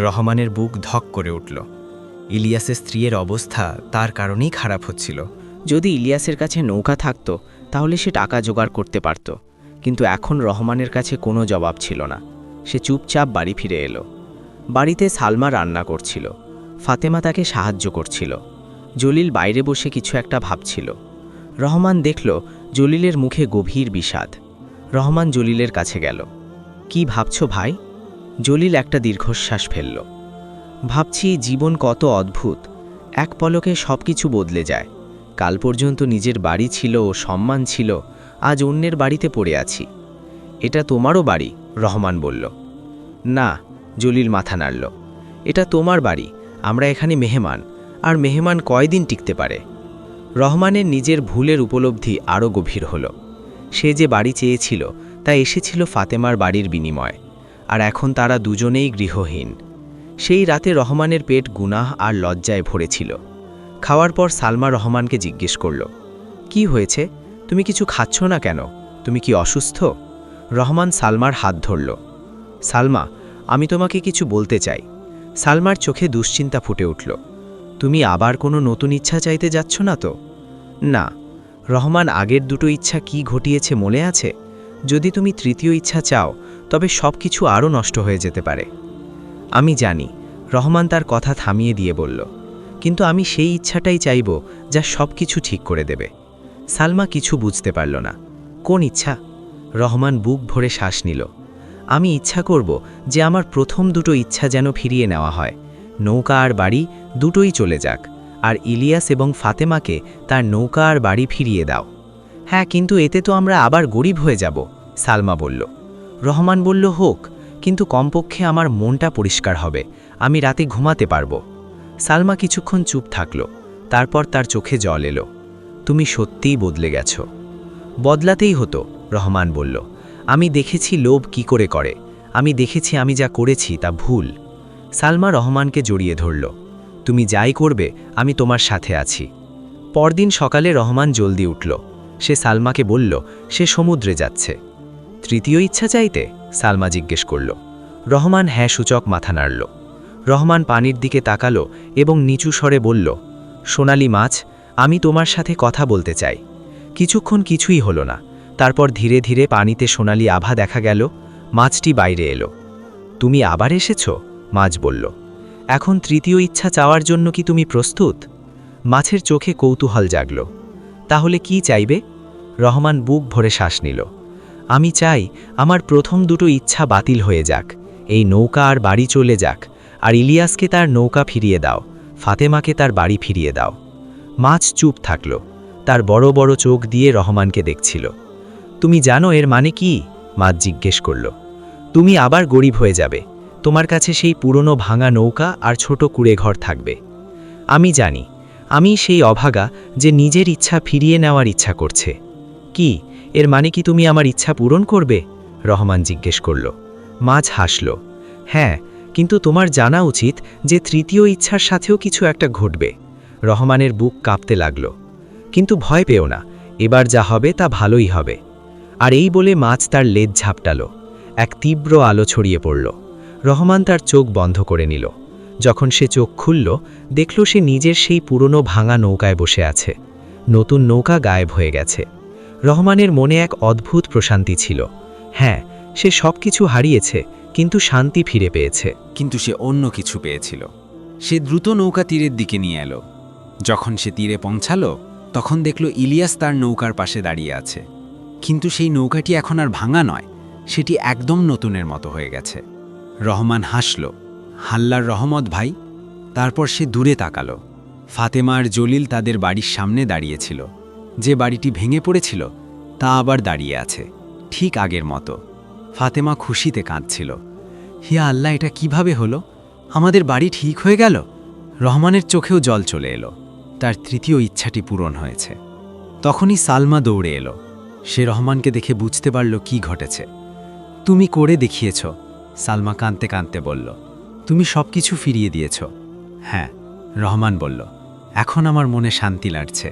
রহমানের বুক ধক করে উঠল। ইলিয়াসের স্ত্রীর অবস্থা তার কারণেই খারাপ হচ্ছিল। যদি ইলিয়াসের কাছে নৌকা থাকতো তাহলে সে টাকা জোগাড় করতে পারত, কিন্তু এখন রহমানের কাছে কোনো জবাব ছিল না। সে চুপচাপ বাড়ি ফিরে এলো। বাড়িতে সালমা রান্না করছিল, ফাতেমা তাকে সাহায্য করছিল। জলিল বাইরে বসে কিছু একটা ভাবছিল। রহমান দেখল জলিলের মুখে গভীর বিষাদ। রহমান জলিলের কাছে গেল। কি ভাবছো ভাই? জলিল একটা দীর্ঘশ্বাস ফেলল। ভাবছি জীবন কত অদ্ভুত, এক পলকে সব কিছু বদলে যায়। কাল পর্যন্ত নিজের বাড়ি ছিল, সম্মান ছিল, আজ অন্যের বাড়িতে পড়ে আছি। এটা তোমারও বাড়ি, রহমান বলল। না, জলিল মাথা নাড়ল। এটা তোমার বাড়ি, আমরা এখানে মেহমান, আর মেহমান কয়দিন টিকতে পারে? রহমানের নিজের ভুলের উপলব্ধি আরও গভীর হল। সে যে বাড়ি চেয়েছিল তা এসেছিল ফাতেমার বাড়ির বিনিময়ে, আর এখন তারা দুজনেই গৃহহীন। সেই রাতে রহমানের পেট গুনাহ আর লজ্জায় ভরেছিল। খাওয়ার পর সালমা রহমানকে জিজ্ঞেস করল, কি হয়েছে? তুমি কিছু খাচ্ছ না কেন? তুমি কি অসুস্থ? রহমান সালমার হাত ধরল। সালমা, আমি তোমাকে কিছু বলতে চাই। সালমার চোখে দুশ্চিন্তা ফুটে উঠল। তুমি আবার কোনো নতুন ইচ্ছা চাইতে যাচ্ছ না তো? না। রহমান আগের দুটো ইচ্ছা কি ঘটিয়েছে মনে আছে? যদি তুমি তৃতীয় ইচ্ছা চাও তবে সব কিছু আরও নষ্ট হয়ে যেতে পারে। আমি জানি, রহমান তার কথা থামিয়ে দিয়ে বলল, কিন্তু আমি সেই ইচ্ছাটাই চাইব যা সব কিছু ঠিক করে দেবে। সালমা কিছু বুঝতে পারল না। কোন ইচ্ছা? রহমান বুক ভরে শ্বাস নিল। আমি ইচ্ছা করব যে আমার প্রথম দুটো ইচ্ছা যেন ফিরিয়ে নেওয়া হয়। নৌকা আর বাড়ি দুটোই চলে যাক, আর ইলিয়াস এবং ফাতেমাকে তার নৌকা আর বাড়ি ফিরিয়ে দাও। হ্যাঁ, কিন্তু এতে তো আমরা আবার গরিব হয়ে যাব, সালমা বলল। রহমান বলল, হোক, কিন্তু কমপক্ষে আমার মনটা পরিষ্কার হবে, আমি রাতে ঘুমাতে পারব। সালমা কিছুক্ষণ চুপ থাকল, তারপর তার চোখে জল এলো। তুমি সত্যিই বদলে গেছ। বদলাতেই হতো, রহমান বলল। আমি দেখেছি লোভ কি করে। আমি দেখেছি আমি যা করেছি তা ভুল। সালমা রহমানকে জড়িয়ে ধরল। তুমি যাই করবে আমি তোমার সাথে আছি। পরদিন সকালে রহমান জলদি উঠল। সে সালমাকে বলল সে সমুদ্রে যাচ্ছে। তৃতীয় ইচ্ছা চাইতে? সালমা জিজ্ঞেস করল। রহমান হ্যাঁ সূচক মাথা নাড়ল। রহমান পানির দিকে তাকালো এবং নিচু স্বরে বলল, সোনালি মাছ, আমি তোমার সাথে কথা বলতে চাই। কিছুক্ষণ কিছুই হলো না। তারপর ধীরে ধীরে পানিতে সোনালি আভা দেখা গেল। মাছটি বাইরে এলো। তুমি আবার এসেছ? মাছ বলল। এখন তৃতীয় ইচ্ছা চাওয়ার জন্য কি তুমি প্রস্তুত? মাছের চোখে কৌতূহল জাগল। তাহলে কি চাইবে? রহমান বুক ভরে শ্বাস নিল। আমি চাই আমার প্রথম দুটো ইচ্ছা বাতিল হয়ে যাক, এই নৌকা আর বাড়ি চলে যাক, আর ইলিয়াসকে তার নৌকা ফিরিয়ে দাও, ফাতেমাকে তার বাড়ি ফিরিয়ে দাও। মাছ চুপ থাকল, তার বড় বড় চোখ দিয়ে রহমানকে দেখছিল। তুমি জানো এর মানে কি? মাছ জিজ্ঞেস করল। তুমি আবার গরিব হয়ে যাবে, তোমার কাছে সেই পুরনো ভাঙা নৌকা আর ছোট কুঁড়েঘর থাকবে। আমি জানি, আমি সেই অভাগা যে নিজের ইচ্ছা ফিরিয়ে নেওয়ার ইচ্ছা করছে। কি এর মানে কি তুমি আমার ইচ্ছা পূরণ করবে? রহমান জিজ্ঞেস করল। মাছ হাসল। হ্যাঁ, কিন্তু তোমার জানা উচিত যে তৃতীয় ইচ্ছার সাথেও কিছু একটা ঘটবে। রহমানের বুক কাঁপতে লাগল। কিন্তু ভয় পেও না, এবার যা হবে তা ভালোই হবে। আর এই বলে মাছ তার লেজ ঝাপটালো। এক তীব্র আলো ছড়িয়ে পড়ল। রহমান তার চোখ বন্ধ করে নিল। যখন সে চোখ খুলল, দেখল সে নিজের সেই পুরনো ভাঙা নৌকায় বসে আছে। নতুন নৌকা গায়েব হয়ে গেছে। রহমানের মনে এক অদ্ভুত প্রশান্তি ছিল। হ্যাঁ, সে সব কিছু হারিয়েছে, কিন্তু শান্তি ফিরে পেয়েছে। কিন্তু সে অন্য কিছু পেয়েছিল। সে দ্রুত নৌকা তীরের দিকে নিয়ে এলো। যখন সে তীরে পৌঁছালো, তখন দেখল ইলিয়াস তার নৌকার পাশে দাঁড়িয়ে আছে। কিন্তু সেই নৌকাটি এখন আর ভাঙা নয়, সেটি একদম নতুনের মতো হয়ে গেছে। রহমান হাসল। হাল্লার রহমত ভাই। তারপর সে দূরে তাকালো। ফাতেমা আর জলিল তাদের বাড়ির সামনে দাঁড়িয়েছিল। যে বাড়িটি ভেঙে পড়েছিল তা আবার দাঁড়িয়ে আছে, ঠিক আগের মতো। ফাতেমা খুশিতে কাঁদছিল। হিয়া আল্লাহ, এটা কিভাবে হলো? আমাদের বাড়ি ঠিক হয়ে গেল। রহমানের চোখেও জল চলে এলো। তার তৃতীয় ইচ্ছাটি পূরণ হয়েছে। তখনই সালমা দৌড়ে এলো। সে রহমানকে দেখে বুঝতে পারল কি ঘটেছে। তুমি করে দেখিয়েছ, সালমা কাঁদতে কাঁদতে বলল। তুমি সব কিছু ফিরিয়ে দিয়েছ। হ্যাঁ, রহমান বলল, এখন আমার মনে শান্তি লাগছে।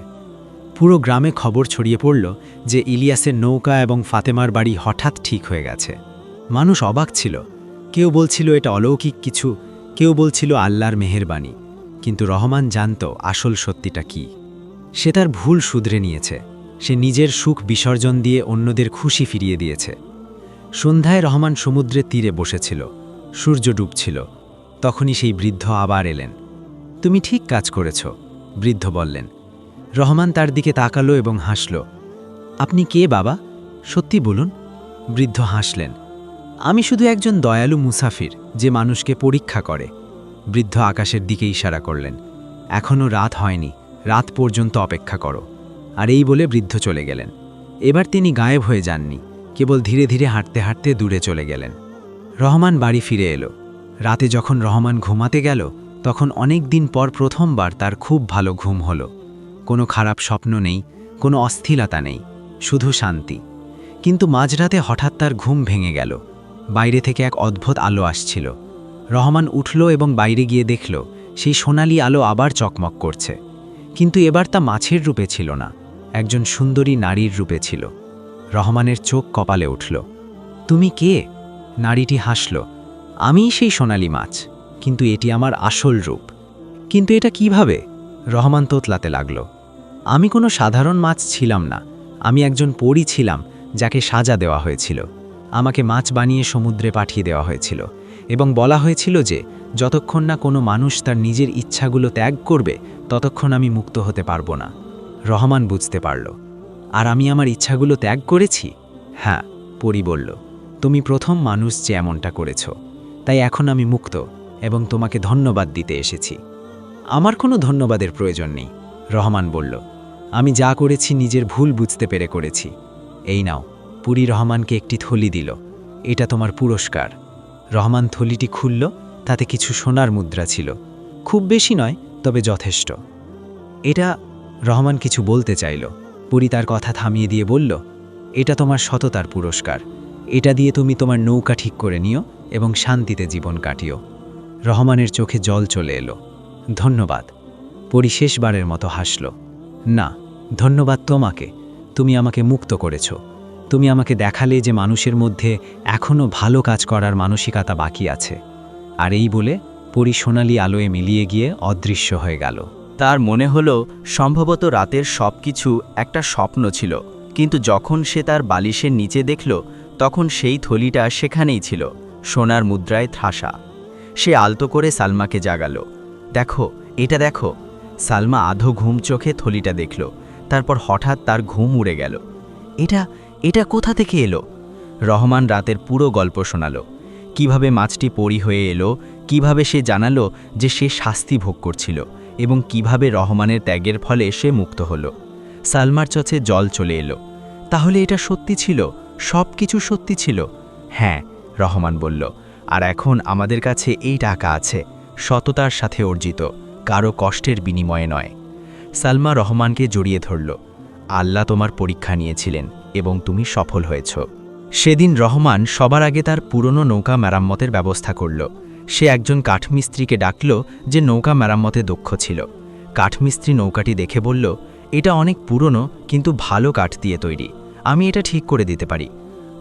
পুরো গ্রামে খবর ছড়িয়ে পড়ল যে ইলিয়াসের নৌকা এবং ফাতেমার বাড়ি হঠাৎ ঠিক হয়ে গেছে। মানুষ অবাক ছিল। কেউ বলছিল এটা অলৌকিক কিছু, কেউ বলছিল আল্লাহর মেহেরবানি। কিন্তু রহমান জানত আসল সত্যিটা কি। সে তার ভুল শুধরে নিয়েছে। সে নিজের সুখ বিসর্জন দিয়ে অন্যদের খুশি ফিরিয়ে দিয়েছে। সন্ধ্যায় রহমান সমুদ্রের তীরে বসেছিল। সূর্য ডুবছিল। তখনই সেই বৃদ্ধ আবার এলেন। তুমি ঠিক কাজ করেছ, বৃদ্ধ বললেন। রহমান তার দিকে তাকালো এবং হাসল। আপনি কে বাবা? সত্যি বলুন। বৃদ্ধ হাসলেন। আমি শুধু একজন দয়ালু মুসাফির যে মানুষকে পরীক্ষা করে। বৃদ্ধ আকাশের দিকে ইশারা করলেন। এখনও রাত হয়নি, রাত পর্যন্ত অপেক্ষা করো। আর এই বলে বৃদ্ধ চলে গেলেন। এবার তিনি গায়েব হয়ে যাননি, কেবল ধীরে ধীরে হাঁটতে হাঁটতে দূরে চলে গেলেন। রহমান বাড়ি ফিরে এলো। রাতে যখন রহমান ঘুমাতে গেল, তখন অনেক দিন পর প্রথমবার তার খুব ভালো ঘুম হলো। কোনো খারাপ স্বপ্ন নেই, কোনো অস্থিরতা নেই, শুধু শান্তি। কিন্তু মাঝরাতে হঠাৎ তার ঘুম ভেঙে গেল। বাইরে থেকে এক অদ্ভুত আলো আসছিল। রহমান উঠল এবং বাইরে গিয়ে দেখল সেই সোনালি আলো আবার চকমক করছে। কিন্তু এবার তা মাছের রূপে ছিল না, একজন সুন্দরী নারীর রূপে ছিল। রহমানের চোখ কপালে উঠল। তুমি কে? নারীটি হাসল। আমিই সেই সোনালি মাছ, কিন্তু এটি আমার আসল রূপ। কিন্তু এটা কিভাবে? রহমান তোতলাতে লাগল। আমি কোনো সাধারণ মাছ ছিলাম না, আমি একজন পরী ছিলাম যাকে সাজা দেওয়া হয়েছিল। আমাকে মাছ বানিয়ে সমুদ্রে পাঠিয়ে দেওয়া হয়েছিল এবং বলা হয়েছিল যে যতক্ষণ না কোনো মানুষ তার নিজের ইচ্ছাগুলো ত্যাগ করবে ততক্ষণ আমি মুক্ত হতে পারবো না। রহমান বুঝতে পারল। আর আমি আমার ইচ্ছাগুলো ত্যাগ করেছি? হ্যাঁ, পরী বলল। তুমি প্রথম মানুষ যে এমনটা করেছ। তাই এখন আমি মুক্ত এবং তোমাকে ধন্যবাদ দিতে এসেছি। আমার কোনো ধন্যবাদের প্রয়োজন নেই, রহমান বলল। আমি যা করেছি নিজের ভুল বুঝতে পেরে করেছি। এই নাও। পুরী রহমানকে একটি থলি দিল। এটা তোমার পুরস্কার। রহমান থলিটি খুলল। তাতে কিছু সোনার মুদ্রা ছিল। খুব বেশি নয়, তবে যথেষ্ট। এটা, রহমান কিছু বলতে চাইল। পুরী তার কথা থামিয়ে দিয়ে বলল, এটা তোমার সততার পুরস্কার। এটা দিয়ে তুমি তোমার নৌকা ঠিক করে নিও এবং শান্তিতে জীবন কাটিও। রহমানের চোখে জল চলে এলো। ধন্যবাদ। পুরী শেষবারের মতো হাসল। না, ধন্যবাদ তোমাকে। তুমি আমাকে মুক্ত করেছ। তুমি আমাকে দেখালে যে মানুষের মধ্যে এখনও ভালো কাজ করার মানসিকতা বাকি আছে। আর এই বলে পুরী সোনালি আলোয় মিলিয়ে গিয়ে অদৃশ্য হয়ে গেল। তার মনে হলো সম্ভবত রাতের সব কিছু একটা স্বপ্ন ছিল, কিন্তু যখন সে তার বালিশের নিচে দেখল তখন সেই থলিটা সেখানেই ছিল, সোনার মুদ্রায় ঠাসা। সে আলতো করে সালমাকে জাগালো। দেখো, এটা দেখো। সালমা আধো ঘুম চোখে থলিটা দেখল। তারপর হঠাৎ তার ঘুম উড়ে গেল। এটা কোথা থেকে এলো? রহমান রাতের পুরো গল্প শোনালো। কিভাবে মাছটি পরী হয়ে এলো, কিভাবে সে জানালো যে সে শাস্তি ভোগ করছিল এবং কিভাবে রহমানের ত্যাগের ফলে সে মুক্ত হলো। সালমার চোখে জল চলে এলো। তাহলে এটা সত্যি ছিল, সব কিছু সত্যি ছিল। হ্যাঁ, রহমান বলল। আর এখন আমাদের কাছে এই টাকা আছে, সততার সাথে অর্জিত, কারো কষ্টের বিনিময়ে নয়। সালমা রহমানকে জড়িয়ে ধরল। আল্লাহ তোমার পরীক্ষা নিয়েছিলেন এবং তুমি সফল হয়েছ। সেদিন রহমান সবার আগে তার পুরনো নৌকা মেরামতের ব্যবস্থা করল। সে একজন কাঠমিস্ত্রিকে ডাকল যে নৌকা মেরামতে দক্ষ ছিল। কাঠমিস্ত্রি নৌকাটি দেখে বলল, এটা অনেক পুরনো কিন্তু ভালো কাঠ দিয়ে তৈরি, আমি এটা ঠিক করে দিতে পারি।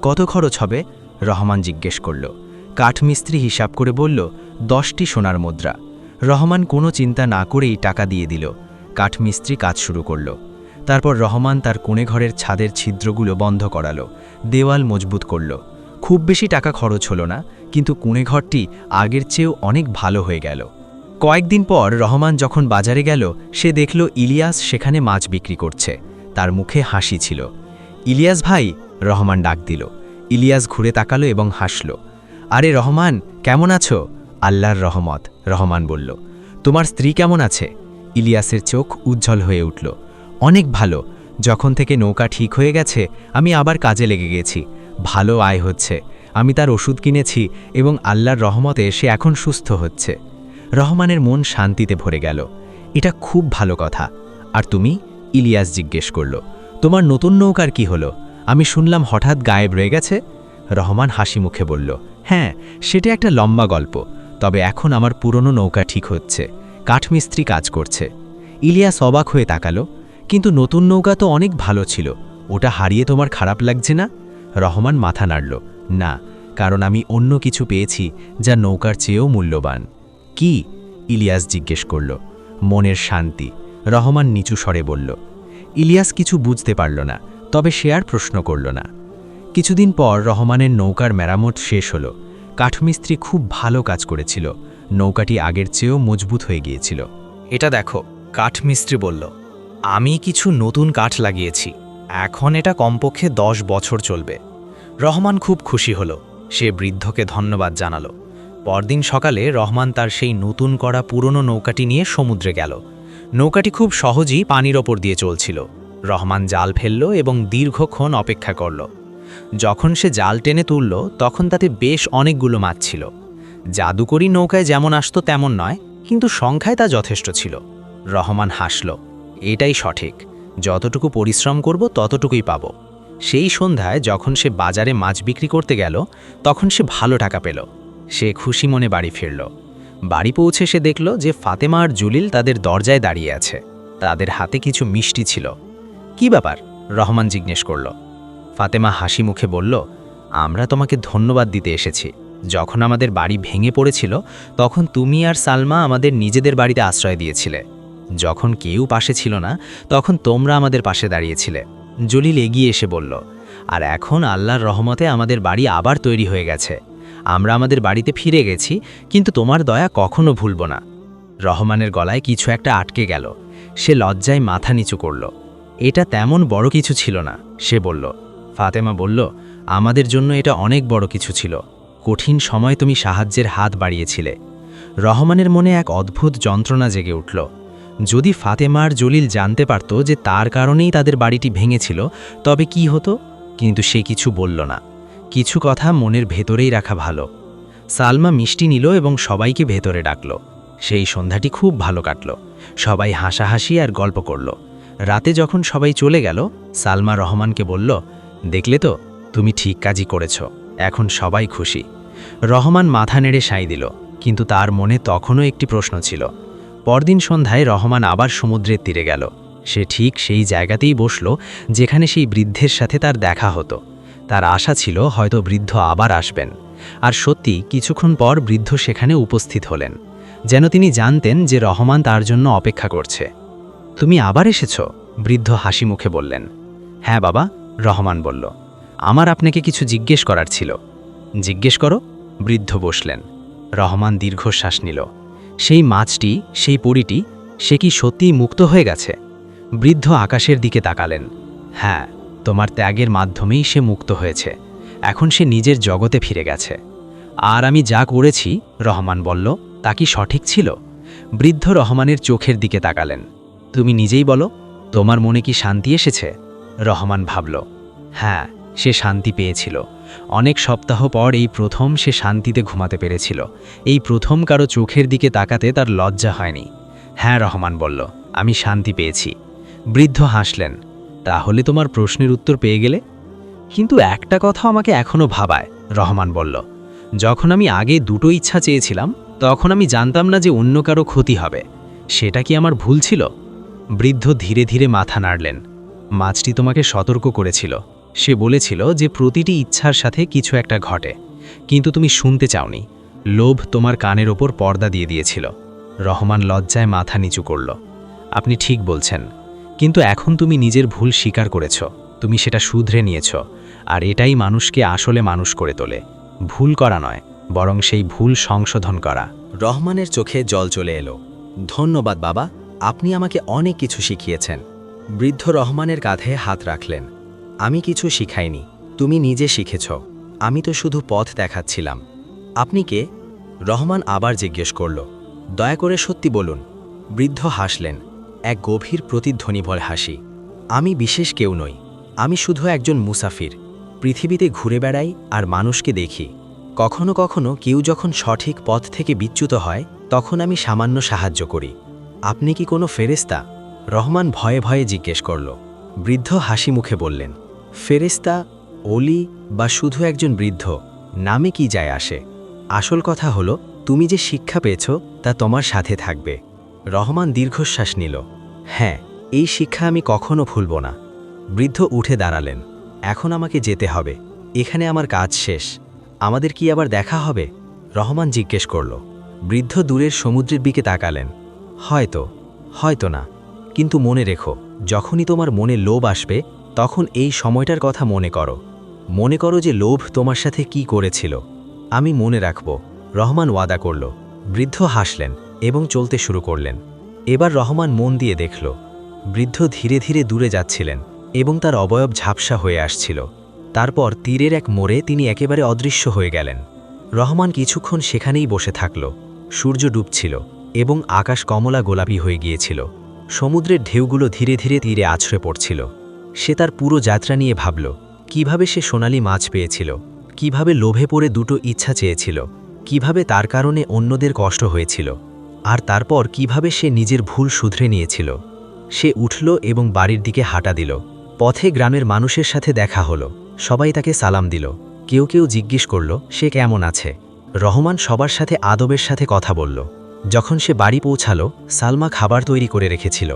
কত খরচ হবে? রহমান জিজ্ঞেস করল। কাঠমিস্ত্রি হিসাব করে বলল, 10টি সোনার মুদ্রা। রহমান কোনো চিন্তা না করেই টাকা দিয়ে দিল। কাঠমিস্ত্রি কাজ শুরু করল। তারপর রহমান তার কোণে ঘরের ছাদের ছিদ্রগুলো বন্ধ করালো, দেওয়াল মজবুত করল। খুব বেশি টাকা খরচ হলো না, কিন্তু কোণে ঘরটি আগের চেয়েও অনেক ভালো হয়ে গেল। কয়েকদিন পর রহমান যখন বাজারে গেল, সে দেখল ইলিয়াস সেখানে মাছ বিক্রি করছে। তার মুখে হাসি ছিল। ইলিয়াস ভাই, রহমান ডাক দিল। ইলিয়াস ঘুরে তাকালো এবং হাসল। আরে রহমান, কেমন আছো? আল্লাহর রহমত, রহমান বলল। তোমার স্ত্রী কেমন আছে? ইলিয়াসের চোখ উজ্জ্বল হয়ে উঠল। অনেক ভালো, যখন থেকে নৌকা ঠিক হয়ে গেছে আমি আবার কাজে লেগে গেছি, ভালো আয় হচ্ছে, আমি তার ওষুধ কিনেছি এবং আল্লাহর রহমতে সে এখন সুস্থ হচ্ছে। রহমানের মন শান্তিতে ভরে গেল। এটা খুব ভালো কথা। আর তুমি? ইলিয়াস জিজ্ঞেস করল। তোমার নতুন নৌকার কি হলো? আমি শুনলাম হঠাৎ গায়েব রয়ে গেছে। রহমান হাসি মুখে বলল, হ্যাঁ, সেটা একটা লম্বা গল্প। তবে এখন আমার পুরনো নৌকা ঠিক হচ্ছে, কাঠমিস্ত্রি কাজ করছে। ইলিয়াস অবাক হয়ে তাকালো। কিন্তু নতুন নৌকা তো অনেক ভালো ছিল, ওটা হারিয়ে তোমার খারাপ লাগছে না? রহমান মাথা নাড়ল, না, কারণ আমি অন্য কিছু পেয়েছি যা নৌকার চেয়েও মূল্যবান। কি? ইলিয়াস জিজ্ঞেস করল। মনের শান্তি, রহমান নিচু স্বরে বলল। ইলিয়াস কিছু বুঝতে পারল না, তবে সে আর প্রশ্ন করল না। কিছুদিন পর রহমানের নৌকার মেরামত শেষ হলো। কাঠমিস্ত্রি খুব ভালো কাজ করেছিল, নৌকাটি আগের চেয়েও মজবুত হয়ে গিয়েছিল। এটা দেখো, কাঠমিস্ত্রি বলল, আমি কিছু নতুন কাঠ লাগিয়েছি, এখন এটা কমপক্ষে 10 বছর চলবে। রহমান খুব খুশি হলো, সে বৃদ্ধকে ধন্যবাদ জানালো। পরদিন সকালে রহমান তার সেই নতুন করা পুরনো নৌকাটি নিয়ে সমুদ্রে গেল। নৌকাটি খুব সহজেই পানির ওপর দিয়ে চলছিল। রহমান জাল ফেলল এবং দীর্ঘক্ষণ অপেক্ষা করল। যখন সে জাল টেনে তুলল তখন তাতে বেশ অনেকগুলো মাছ ছিল। জাদুকরি নৌকায় যেমন আসতো তেমন নয়, কিন্তু সংখ্যায় তা যথেষ্ট ছিল। রহমান হাসল, এটাই সঠিক, যতটুকু পরিশ্রম করব ততটুকুই পাব। সেই সন্ধ্যায় যখন সে বাজারে মাছ বিক্রি করতে গেল তখন সে ভালো টাকা পেল। সে খুশি মনে বাড়ি ফিরল। বাড়ি পৌঁছে সে দেখল যে ফাতেমা আর জলিল তাদের দরজায় দাঁড়িয়ে আছে। তাদের হাতে কিছু মিষ্টি ছিল। কি ব্যাপার? রহমান জিজ্ঞেস করল। ফাতেমা হাসি মুখে বলল, আমরা তোমাকে ধন্যবাদ দিতে এসেছি। যখন আমাদের বাড়ি ভেঙে পড়েছিল তখন তুমি আর সালমা আমাদের নিজেদের বাড়িতে আশ্রয় দিয়েছিলে। যখন কেউ পাশে ছিল না তখন তোমরা আমাদের পাশে দাঁড়িয়েছিলে। জলিল এগিয়ে এসে বলল, আর এখন আল্লাহর রহমতে আমাদের বাড়ি আবার তৈরি হয়ে গেছে। আমরা আমাদের বাড়িতে ফিরে গেছি, কিন্তু তোমার দয়া কখনো ভুলব না। রহমানের গলায় কিছু একটা আটকে গেল। সে লজ্জায় মাথা নিচু করল। এটা তেমন বড় কিছু ছিল না, সে বলল। ফাতেমা বলল, আমাদের জন্য এটা অনেক বড় কিছু ছিল। কঠিন সময় তুমি সাহায্যের হাত বাড়িয়েছিলে। রহমানের মনে এক অদ্ভুত যন্ত্রণা জেগে উঠল। যদি ফাতেমা আর জলিল জানতে পারত যে তার কারণেই তাদের বাড়িটি ভেঙেছিল তবে কি হতো, কিন্তু সে কিছু বলল না। কিছু কথা মনের ভেতরেই রাখা ভালো। সালমা মিষ্টি নিল এবং সবাইকে ভেতরে ডাকল। সেই সন্ধ্যাটি খুব ভালো কাটল। সবাই হাসাহাসি আর গল্প করল। রাতে যখন সবাই চলে গেল সালমা রহমানকে বলল, দেখলে তো, তুমি ঠিক কাজই করেছ, এখন সবাই খুশি। রহমান মাথা নেড়ে সাই দিল, কিন্তু তার মনে তখনও একটি প্রশ্ন ছিল। পরদিন সন্ধ্যায় রহমান আবার সমুদ্রের তীরে গেল। সে ঠিক সেই জায়গাতেই বসল যেখানে সেই বৃদ্ধের সাথে তার দেখা হতো। তার আশা ছিল হয়তো বৃদ্ধ আবার আসবেন। আর সত্যি কিছুক্ষণ পর বৃদ্ধ সেখানে উপস্থিত হলেন, যেন তিনি জানতেন যে রহমান তার জন্য অপেক্ষা করছে। তুমি আবার এসেছ? বৃদ্ধ হাসি মুখে বললেন। হ্যাঁ বাবা, রহমান বলল, আমার আপনাকে কিছু জিজ্ঞেস করার ছিল। জিজ্ঞেস করো। বৃদ্ধ বসলেন। রহমান দীর্ঘশ্বাস নিল। সেই মাছটি, সেই পরীটি, সে কি সত্যিই মুক্ত হয়ে গেছে? বৃদ্ধ আকাশের দিকে তাকালেন। হ্যাঁ, তোমার ত্যাগের মাধ্যমেই সে মুক্ত হয়েছে। এখন সে নিজের জগতে ফিরে গেছে। আর আমি যা করেছি, রহমান বলল, তা কি সঠিক ছিল? বৃদ্ধ রহমানের চোখের দিকে তাকালেন। তুমি নিজেই বলো, তোমার মনে কি শান্তি এসেছে? রহমান ভাবল, হ্যাঁ, সে শান্তি পেয়েছিল। অনেক সপ্তাহ পর এই প্রথম সে শান্তিতে ঘুমাতে পেরেছিল। এই প্রথম কারো চোখের দিকে তাকাতে তার লজ্জা হয়নি। হ্যাঁ, রহমান বলল, আমি শান্তি পেয়েছি। বৃদ্ধ হাসলেন। তাহলে তোমার প্রশ্নের উত্তর পেয়ে গেলে? কিন্তু একটা কথা আমাকে এখনও ভাবায়, রহমান বলল। যখন আমি আগে দুটো ইচ্ছা চেয়েছিলাম তখন আমি জানতাম না যে অন্য কারো ক্ষতি হবে। সেটা কি আমার ভুল ছিল? বৃদ্ধ ধীরে ধীরে মাথা নাড়লেন। মাছটি তোমাকে সতর্ক করেছিল। সে বলেছিল যে প্রতিটি ইচ্ছার সাথে কিছু একটা ঘটে, কিন্তু তুমি শুনতে চাওনি। লোভ তোমার কানের ওপর পর্দা দিয়ে দিয়েছিল। রহমান লজ্জায় মাথা নিচু করল। আপনি ঠিক বলছেন, কিন্তু এখন তুমি নিজের ভুল স্বীকার করেছ, তুমি সেটা শুধরে নিয়েছ। আর এটাই মানুষকে আসলে মানুষ করে তোলে। ভুল করা নয়, বরং সেই ভুল সংশোধন করা। রহমানের চোখে জল চলে এলো। ধন্যবাদ বাবা, আপনি আমাকে অনেক কিছু শিখিয়েছেন। বৃদ্ধ রহমানের কাঁধে হাত রাখলেন। আমি কিছু শিখাইনি, তুমি নিজে শিখেছ। আমি তো শুধু পথ দেখাচ্ছিলাম। আপনি কে? রহমান আবার জিজ্ঞেস করল। দয়া করে সত্যি বলুন। বৃদ্ধ হাসলেন, এক গভীর প্রতিধ্বনিভর হাসি। আমি বিশেষ কেউ নই, আমি শুধু একজন মুসাফির। পৃথিবীতে ঘুরে বেড়াই আর মানুষকে দেখি। কখনো কখনো কেউ যখন সঠিক পথ থেকে বিচ্যুত হয় তখন আমি সামান্য সাহায্য করি। আপনি কি কোনো ফেরেশতা? রহমান ভয়ে ভয়ে জিজ্ঞেস করল। বৃদ্ধ হাসি মুখে বললেন, ফেরেশতা, ওলি বা শুধু একজন বৃদ্ধ, নামে কি যায় আসে? আসল কথা হলো তুমি যে শিক্ষা পেয়েছ তা তোমার সাথে থাকবে। রহমান দীর্ঘশ্বাস নিল। হ্যাঁ, এই শিক্ষা আমি কখনো ভুলব না। বৃদ্ধ উঠে দাঁড়ালেন। এখন আমাকে যেতে হবে, এখানে আমার কাজ শেষ। আমাদের কি আবার দেখা হবে? রহমান জিজ্ঞেস করল। বৃদ্ধ দূরের সমুদ্রের দিকে তাকালেন। হয়তো না, কিন্তু মনে রেখো, যখনই তোমার মনে লোভ আসবে তখন এই সময়টার কথা মনে করো যে লোভ তোমার সাথে কি করেছিল। আমি মনে রাখব, রহমান ওয়াদা করল। বৃদ্ধ হাসলেন এবং চলতে শুরু করলেন। এবার রহমান মন দিয়ে দেখল, বৃদ্ধ ধীরে ধীরে দূরে যাচ্ছিলেন এবং তার অবয়ব ঝাপসা হয়ে আসছিল। তারপর তীরের এক মোড়ে তিনি একেবারে অদৃশ্য হয়ে গেলেন। রহমান কিছুক্ষণ সেখানেই বসে থাকল। সূর্য ডুবছিল এবং আকাশ কমলা গোলাপি হয়ে গিয়েছিল। সমুদ্রের ঢেউগুলো ধীরে ধীরে তীরে আছড়ে পড়ছিল। সে তার পুরো যাত্রা নিয়ে ভাবল, কিভাবে সে সোনালি মাছ পেয়েছিল, কিভাবে লোভে পড়ে দুটো ইচ্ছা চেয়েছিল, কিভাবে তার কারণে অন্যদের কষ্ট হয়েছিল, আর তারপর কিভাবে সে নিজের ভুল শুধরে নিয়েছিল। সে উঠল এবং বাড়ির দিকে হাঁটা দিল। পথে গ্রামের মানুষের সাথে দেখা হলো। সবাই তাকে সালাম দিল। কেউ কেউ জিজ্ঞেস করল সে কেমন আছে। রহমান সবার সাথে আদবের সাথে কথা বলল। যখন সে বাড়ি পৌঁছালো, সালমা খাবার তৈরি করে রেখেছিল।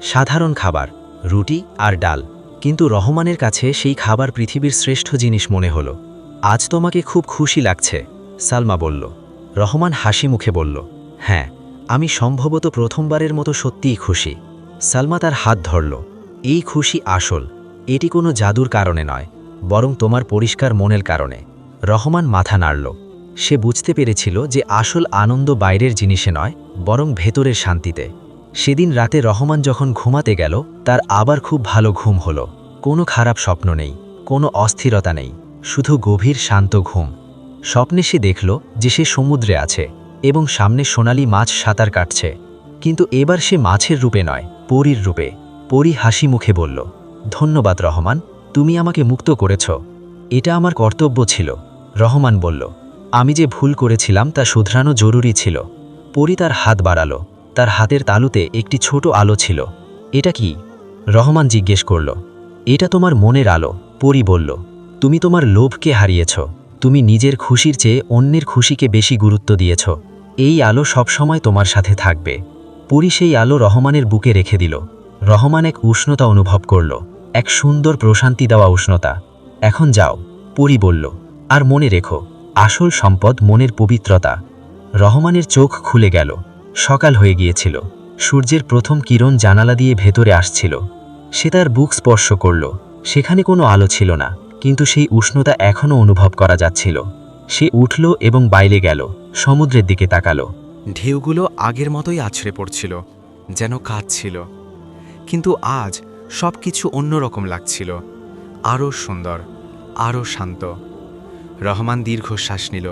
সাধারণ খাবার, রুটি আর ডাল, কিন্তু রহমানের কাছে সেই খাবার পৃথিবীর শ্রেষ্ঠ জিনিস মনে হলো। আজ তোমাকে খুব খুশি লাগছে, সালমা বলল। রহমান হাসি মুখে বলল, হ্যাঁ, আমি সম্ভবত প্রথমবারের মতো সত্যিই খুশি। সালমা তার হাত ধরল। এই খুশি আসল, এটি কোনো জাদুর কারণে নয়, বরং তোমার পরিষ্কার মনের কারণে। রহমান মাথা নাড়ল। সে বুঝতে পেরেছিল যে আসল আনন্দ বাইরের জিনিসে নয়, বরং ভেতরের শান্তিতে। সেদিন রাতে রহমান যখন ঘুমাতে গেল, তার আবার খুব ভালো ঘুম হলো। কোনো খারাপ স্বপ্ন নেই, কোনো অস্থিরতা নেই, শুধু গভীর শান্ত ঘুম। স্বপ্নে সে দেখল যে সে সমুদ্রে আছে এবং সামনে সোনালি মাছ সাঁতার কাটছে। কিন্তু এবার সে মাছের রূপে নয়, পরীর রূপে। পরী হাসি মুখে বলল, ধন্যবাদ রহমান, তুমি আমাকে মুক্ত করেছ। এটা আমার কর্তব্য ছিল। রহমান বলল, আমি যে ভুল করেছিলাম তা শুধরানো জরুরি ছিল। পরী তার হাত বাড়ালো। তার হাতের তালুতে একটি ছোট আলো ছিল। এটা কি? রহমান জিজ্ঞেস করল। এটা তোমার মনের আলো, পরী বলল। তুমি তোমার লোভকে হারিয়েছ। তুমি নিজের খুশির চেয়ে অন্যের খুশিকে বেশি গুরুত্ব দিয়েছ। এই আলো সবসময় তোমার সাথে থাকবে। পরী সেই আলো রহমানের বুকে রেখে দিল। রহমান এক উষ্ণতা অনুভব করল, এক সুন্দর প্রশান্তি দেওয়া উষ্ণতা। এখন যাও, পরী বলল, আর মনে রেখো, আসল সম্পদ মনের পবিত্রতা। রহমানের চোখ খুলে গেল। সকাল হয়ে গিয়েছিল। সূর্যের প্রথম কিরণ জানালা দিয়ে ভেতরে আসছিল। সে তার বুক স্পর্শ করল। সেখানে কোনো আলো ছিল না, কিন্তু সেই উষ্ণতা এখনও অনুভব করা যাচ্ছিল। সে উঠল এবং বাইরে গেল, সমুদ্রের দিকে তাকালো। ঢেউগুলো আগের মতোই আছড়ে পড়ছিল, যেন কাঁদছিল। কিন্তু আজ সব কিছু অন্যরকম লাগছিল, আরও সুন্দর, আরও শান্ত। রহমান দীর্ঘশ্বাস নিল।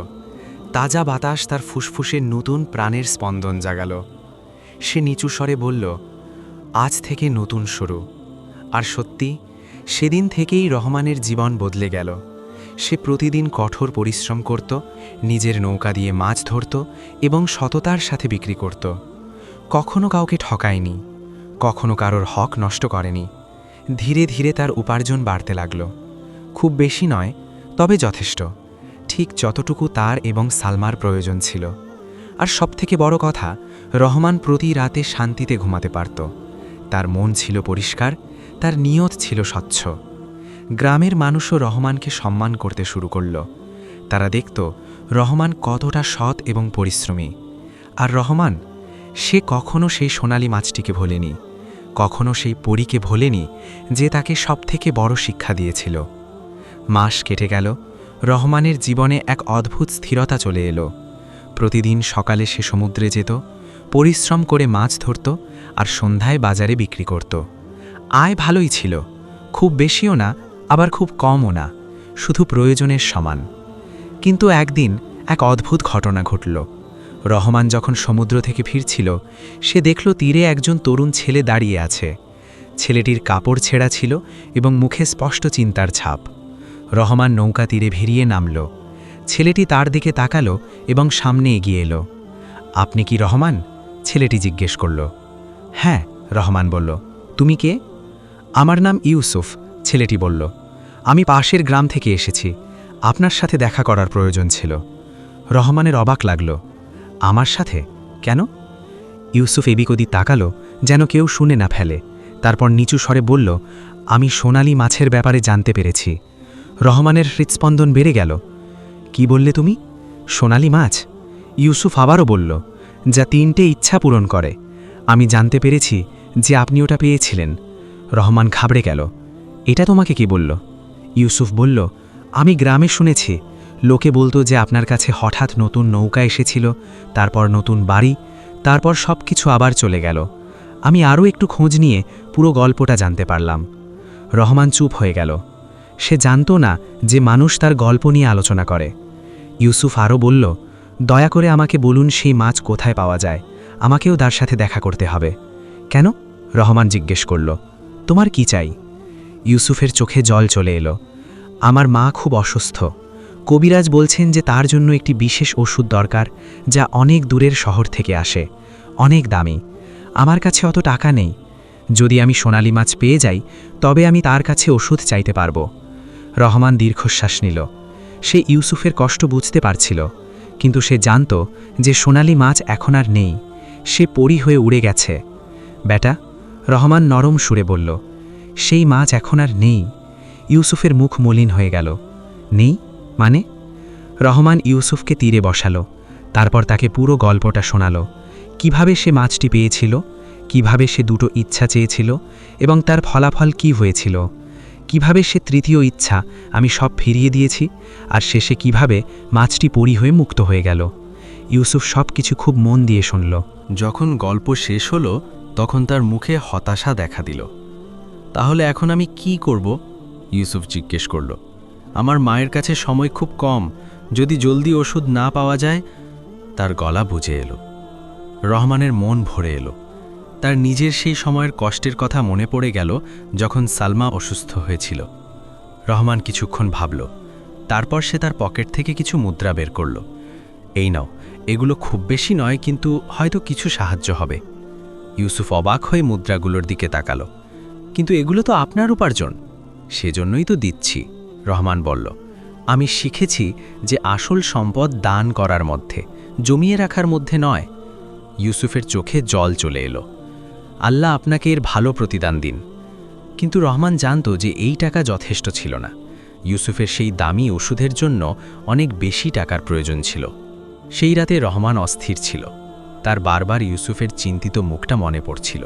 তাজা বাতাস তার ফুসফুসে নতুন প্রাণের স্পন্দন জাগাল। সে নিচু স্বরে বলল, আজ থেকে নতুন শুরু। আর সত্যি, সেদিন থেকেই রহমানের জীবন বদলে গেল। সে প্রতিদিন কঠোর পরিশ্রম করত, নিজের নৌকা দিয়ে মাছ ধরত এবং সততার সাথে বিক্রি করত। কখনো কাউকে ঠকায়নি, কখনো কারোর হক নষ্ট করেনি। ধীরে ধীরে তার উপার্জন বাড়তে লাগল। খুব বেশি নয়, তবে যথেষ্ট, ঠিক যতটুকু তার এবং সালমার প্রয়োজন ছিল। আর সবথেকে বড় কথা, রহমান প্রতি রাতে শান্তিতে ঘুমাতে পারত। তার মন ছিল পরিষ্কার, তার নিয়ত ছিল স্বচ্ছ। গ্রামের মানুষও রহমানকে সম্মান করতে শুরু করল। তারা দেখত রহমান কতটা সৎ এবং পরিশ্রমী। আর রহমান, সে কখনো সেই সোনালি মাছটিকে ভোলেনি, কখনো সেই পরীকে ভোলেনি যে তাকে সবথেকে বড় শিক্ষা দিয়েছিল। মাস কেটে গেল। রহমানের জীবনে এক অদ্ভুত স্থিরতা চলে এলো। প্রতিদিন সকালে সে সমুদ্রে যেত, পরিশ্রম করে মাছ ধরত আর সন্ধ্যায় বাজারে বিক্রি করত। আয় ভালোই ছিল, খুব বেশিও না, আবার খুব কমও না, শুধু প্রয়োজনের সমান। কিন্তু একদিন এক অদ্ভুত ঘটনা ঘটল। রহমান যখন সমুদ্র থেকে ফিরছিল সে দেখল তীরে একজন তরুণ ছেলে দাঁড়িয়ে আছে। ছেলেটির কাপড় ছেঁড়া ছিল এবং মুখে স্পষ্ট চিন্তার ছাপ। রহমান নৌকা তীরে ভিড়িয়ে নামল। ছেলেটি তার দিকে তাকালো এবং সামনে এগিয়ে এলো। আপনি কি রহমান? ছেলেটি জিজ্ঞেস করল। হ্যাঁ, রহমান বলল। তুমি কে? আমার নাম ইউসুফ, ছেলেটি বলল। আমি পাশের গ্রাম থেকে এসেছি, আপনার সাথে দেখা করার প্রয়োজন ছিল। রহমানের অবাক লাগল। আমার সাথে? কেন? ইউসুফ এদিক ওদিক তাকালো যেন কেউ শুনে না ফেলে, তারপর নিচু স্বরে বলল, আমি সোনালি মাছের ব্যাপারে জানতে পেরেছি। রহমানের হৃৎস্পন্দন বেড়ে গেল। কি বললে তুমি? সোনালি মাছ? ইউসুফ আবারও বলল, যা 3টে ইচ্ছা পূরণ করে। আমি জানতে পেরেছি যে আপনি ওটা পেয়েছিলেন। রহমান ঘাবড়ে গেল। এটা তোমাকে কি বলল? ইউসুফ বলল, আমি গ্রামে শুনেছি, লোকে বলতো যে আপনার কাছে হঠাৎ নতুন নৌকা এসেছিল, তারপর নতুন বাড়ি, তারপর সব কিছু আবার চলে গেল। আমি আরও একটু খোঁজ নিয়ে পুরো গল্পটা জানতে পারলাম। রহমান চুপ হয়ে গেল। সে জানত না যে মানুষ তার গল্প নিয়ে আলোচনা করে। ইউসুফ আরও বলল, দয়া করে আমাকে বলুন সেই মাছ কোথায় পাওয়া যায়, আমাকেও তার সাথে দেখা করতে হবে। কেন? রহমান জিজ্ঞেস করল। তোমার কি চাই? ইউসুফের চোখে জল চলে এলো। আমার মা খুব অসুস্থ। কবিরাজ বলছেন যে তার জন্য একটি বিশেষ ওষুধ দরকার, যা অনেক দূরের শহর থেকে আসে, অনেক দামি। আমার কাছে অত টাকা নেই। যদি আমি সোনালি মাছ পেয়ে যাই তবে আমি তার কাছে ওষুধ চাইতে পারব। রহমান দীর্ঘশ্বাস নিল। সে ইউসুফের কষ্ট বুঝতে পারছিল, কিন্তু সে জানত যে সোনালি মাছ এখন আর নেই, সে পরী হয়ে উড়ে গেছে। বেটা, রহমান নরম সুরে বলল, সেই মাছ এখন আর নেই। ইউসুফের মুখ মলিন হয়ে গেল। নেই মানে? রহমান ইউসুফকে তীরে বসালো, তারপর তাকে পুরো গল্পটা শোনালো। কিভাবে সে মাছটি পেয়েছিল, কিভাবে সে 2টো ইচ্ছা চেয়েছিল এবং তার ফলাফল কি হয়েছিল, কিভাবে সে 3য় ইচ্ছা আমি সব ফিরিয়ে দিয়েছি, আর শেষে কিভাবে মাছটি পরী হয়ে মুক্ত হয়ে গেল। ইউসুফ সব কিছু খুব মন দিয়ে শুনল। যখন গল্প শেষ হলো তখন তার মুখে হতাশা দেখা দিল। তাহলে এখন আমি কি করব? ইউসুফ জিজ্ঞেস করল। আমার মায়ের কাছে সময় খুব কম, যদি জলদি ওষুধ না পাওয়া যায়। তার গলা বুঝে এলো। রহমানের মন ভরে এলো। তার নিজের সেই সময়ের কষ্টের কথা মনে পড়ে গেল যখন সালমা অসুস্থ হয়েছিল। রহমান কিছুক্ষণ ভাবল, তারপর সে তার পকেট থেকে কিছু মুদ্রা বের করল। এই নাও, এগুলো খুব বেশি নয়, কিন্তু হয়তো কিছু সাহায্য হবে। ইউসুফ অবাক হয়ে মুদ্রাগুলোর দিকে তাকালো। কিন্তু এগুলো তো আপনার উপার্জন। সেজন্যই তো দিচ্ছি, রহমান বলল। আমি শিখেছি যে আসল সম্পদ দান করার মধ্যে, জমিয়ে রাখার মধ্যে নয়। ইউসুফের চোখে জল চলে এলো। আল্লাহ আপনাকে এর ভালো প্রতিদান দিন। কিন্তু রহমান জানত যে এই টাকা যথেষ্ট ছিল না। ইউসুফের সেই দামি ওষুধের জন্য অনেক বেশি টাকার প্রয়োজন ছিল। সেই রাতে রহমান অস্থির ছিল। তার বারবার ইউসুফের চিন্তিত মুখটা মনে পড়ছিল।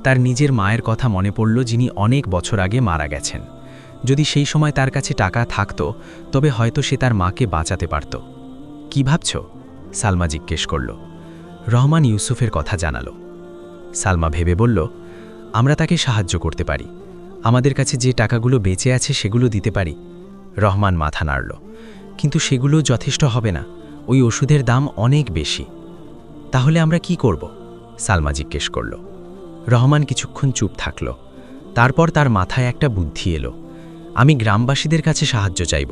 তার নিজের মায়ের কথা মনে পড়ল, যিনি অনেক বছর আগে মারা গেছেন। যদি সেই সময় তার কাছে টাকা থাকত তবে হয়তো সে তার মাকে বাঁচাতে পারত। কি ভাবছ? সালমা জিজ্ঞেস করল। রহমান ইউসুফের কথা জানালো। সালমা ভেবে বলল, আমরা তাকে সাহায্য করতে পারি। আমাদের কাছে যে টাকাগুলো বেঁচে আছে সেগুলো দিতে পারি। রহমান মাথা নাড়ল। কিন্তু সেগুলো যথেষ্ট হবে না, ওই ওষুধের দাম অনেক বেশি। তাহলে আমরা কি করব? সালমা জিজ্ঞেস করল। রহমান কিছুক্ষণ চুপ থাকল। তারপর তার মাথায় একটা বুদ্ধি এলো। আমি গ্রামবাসীদের কাছে সাহায্য চাইব।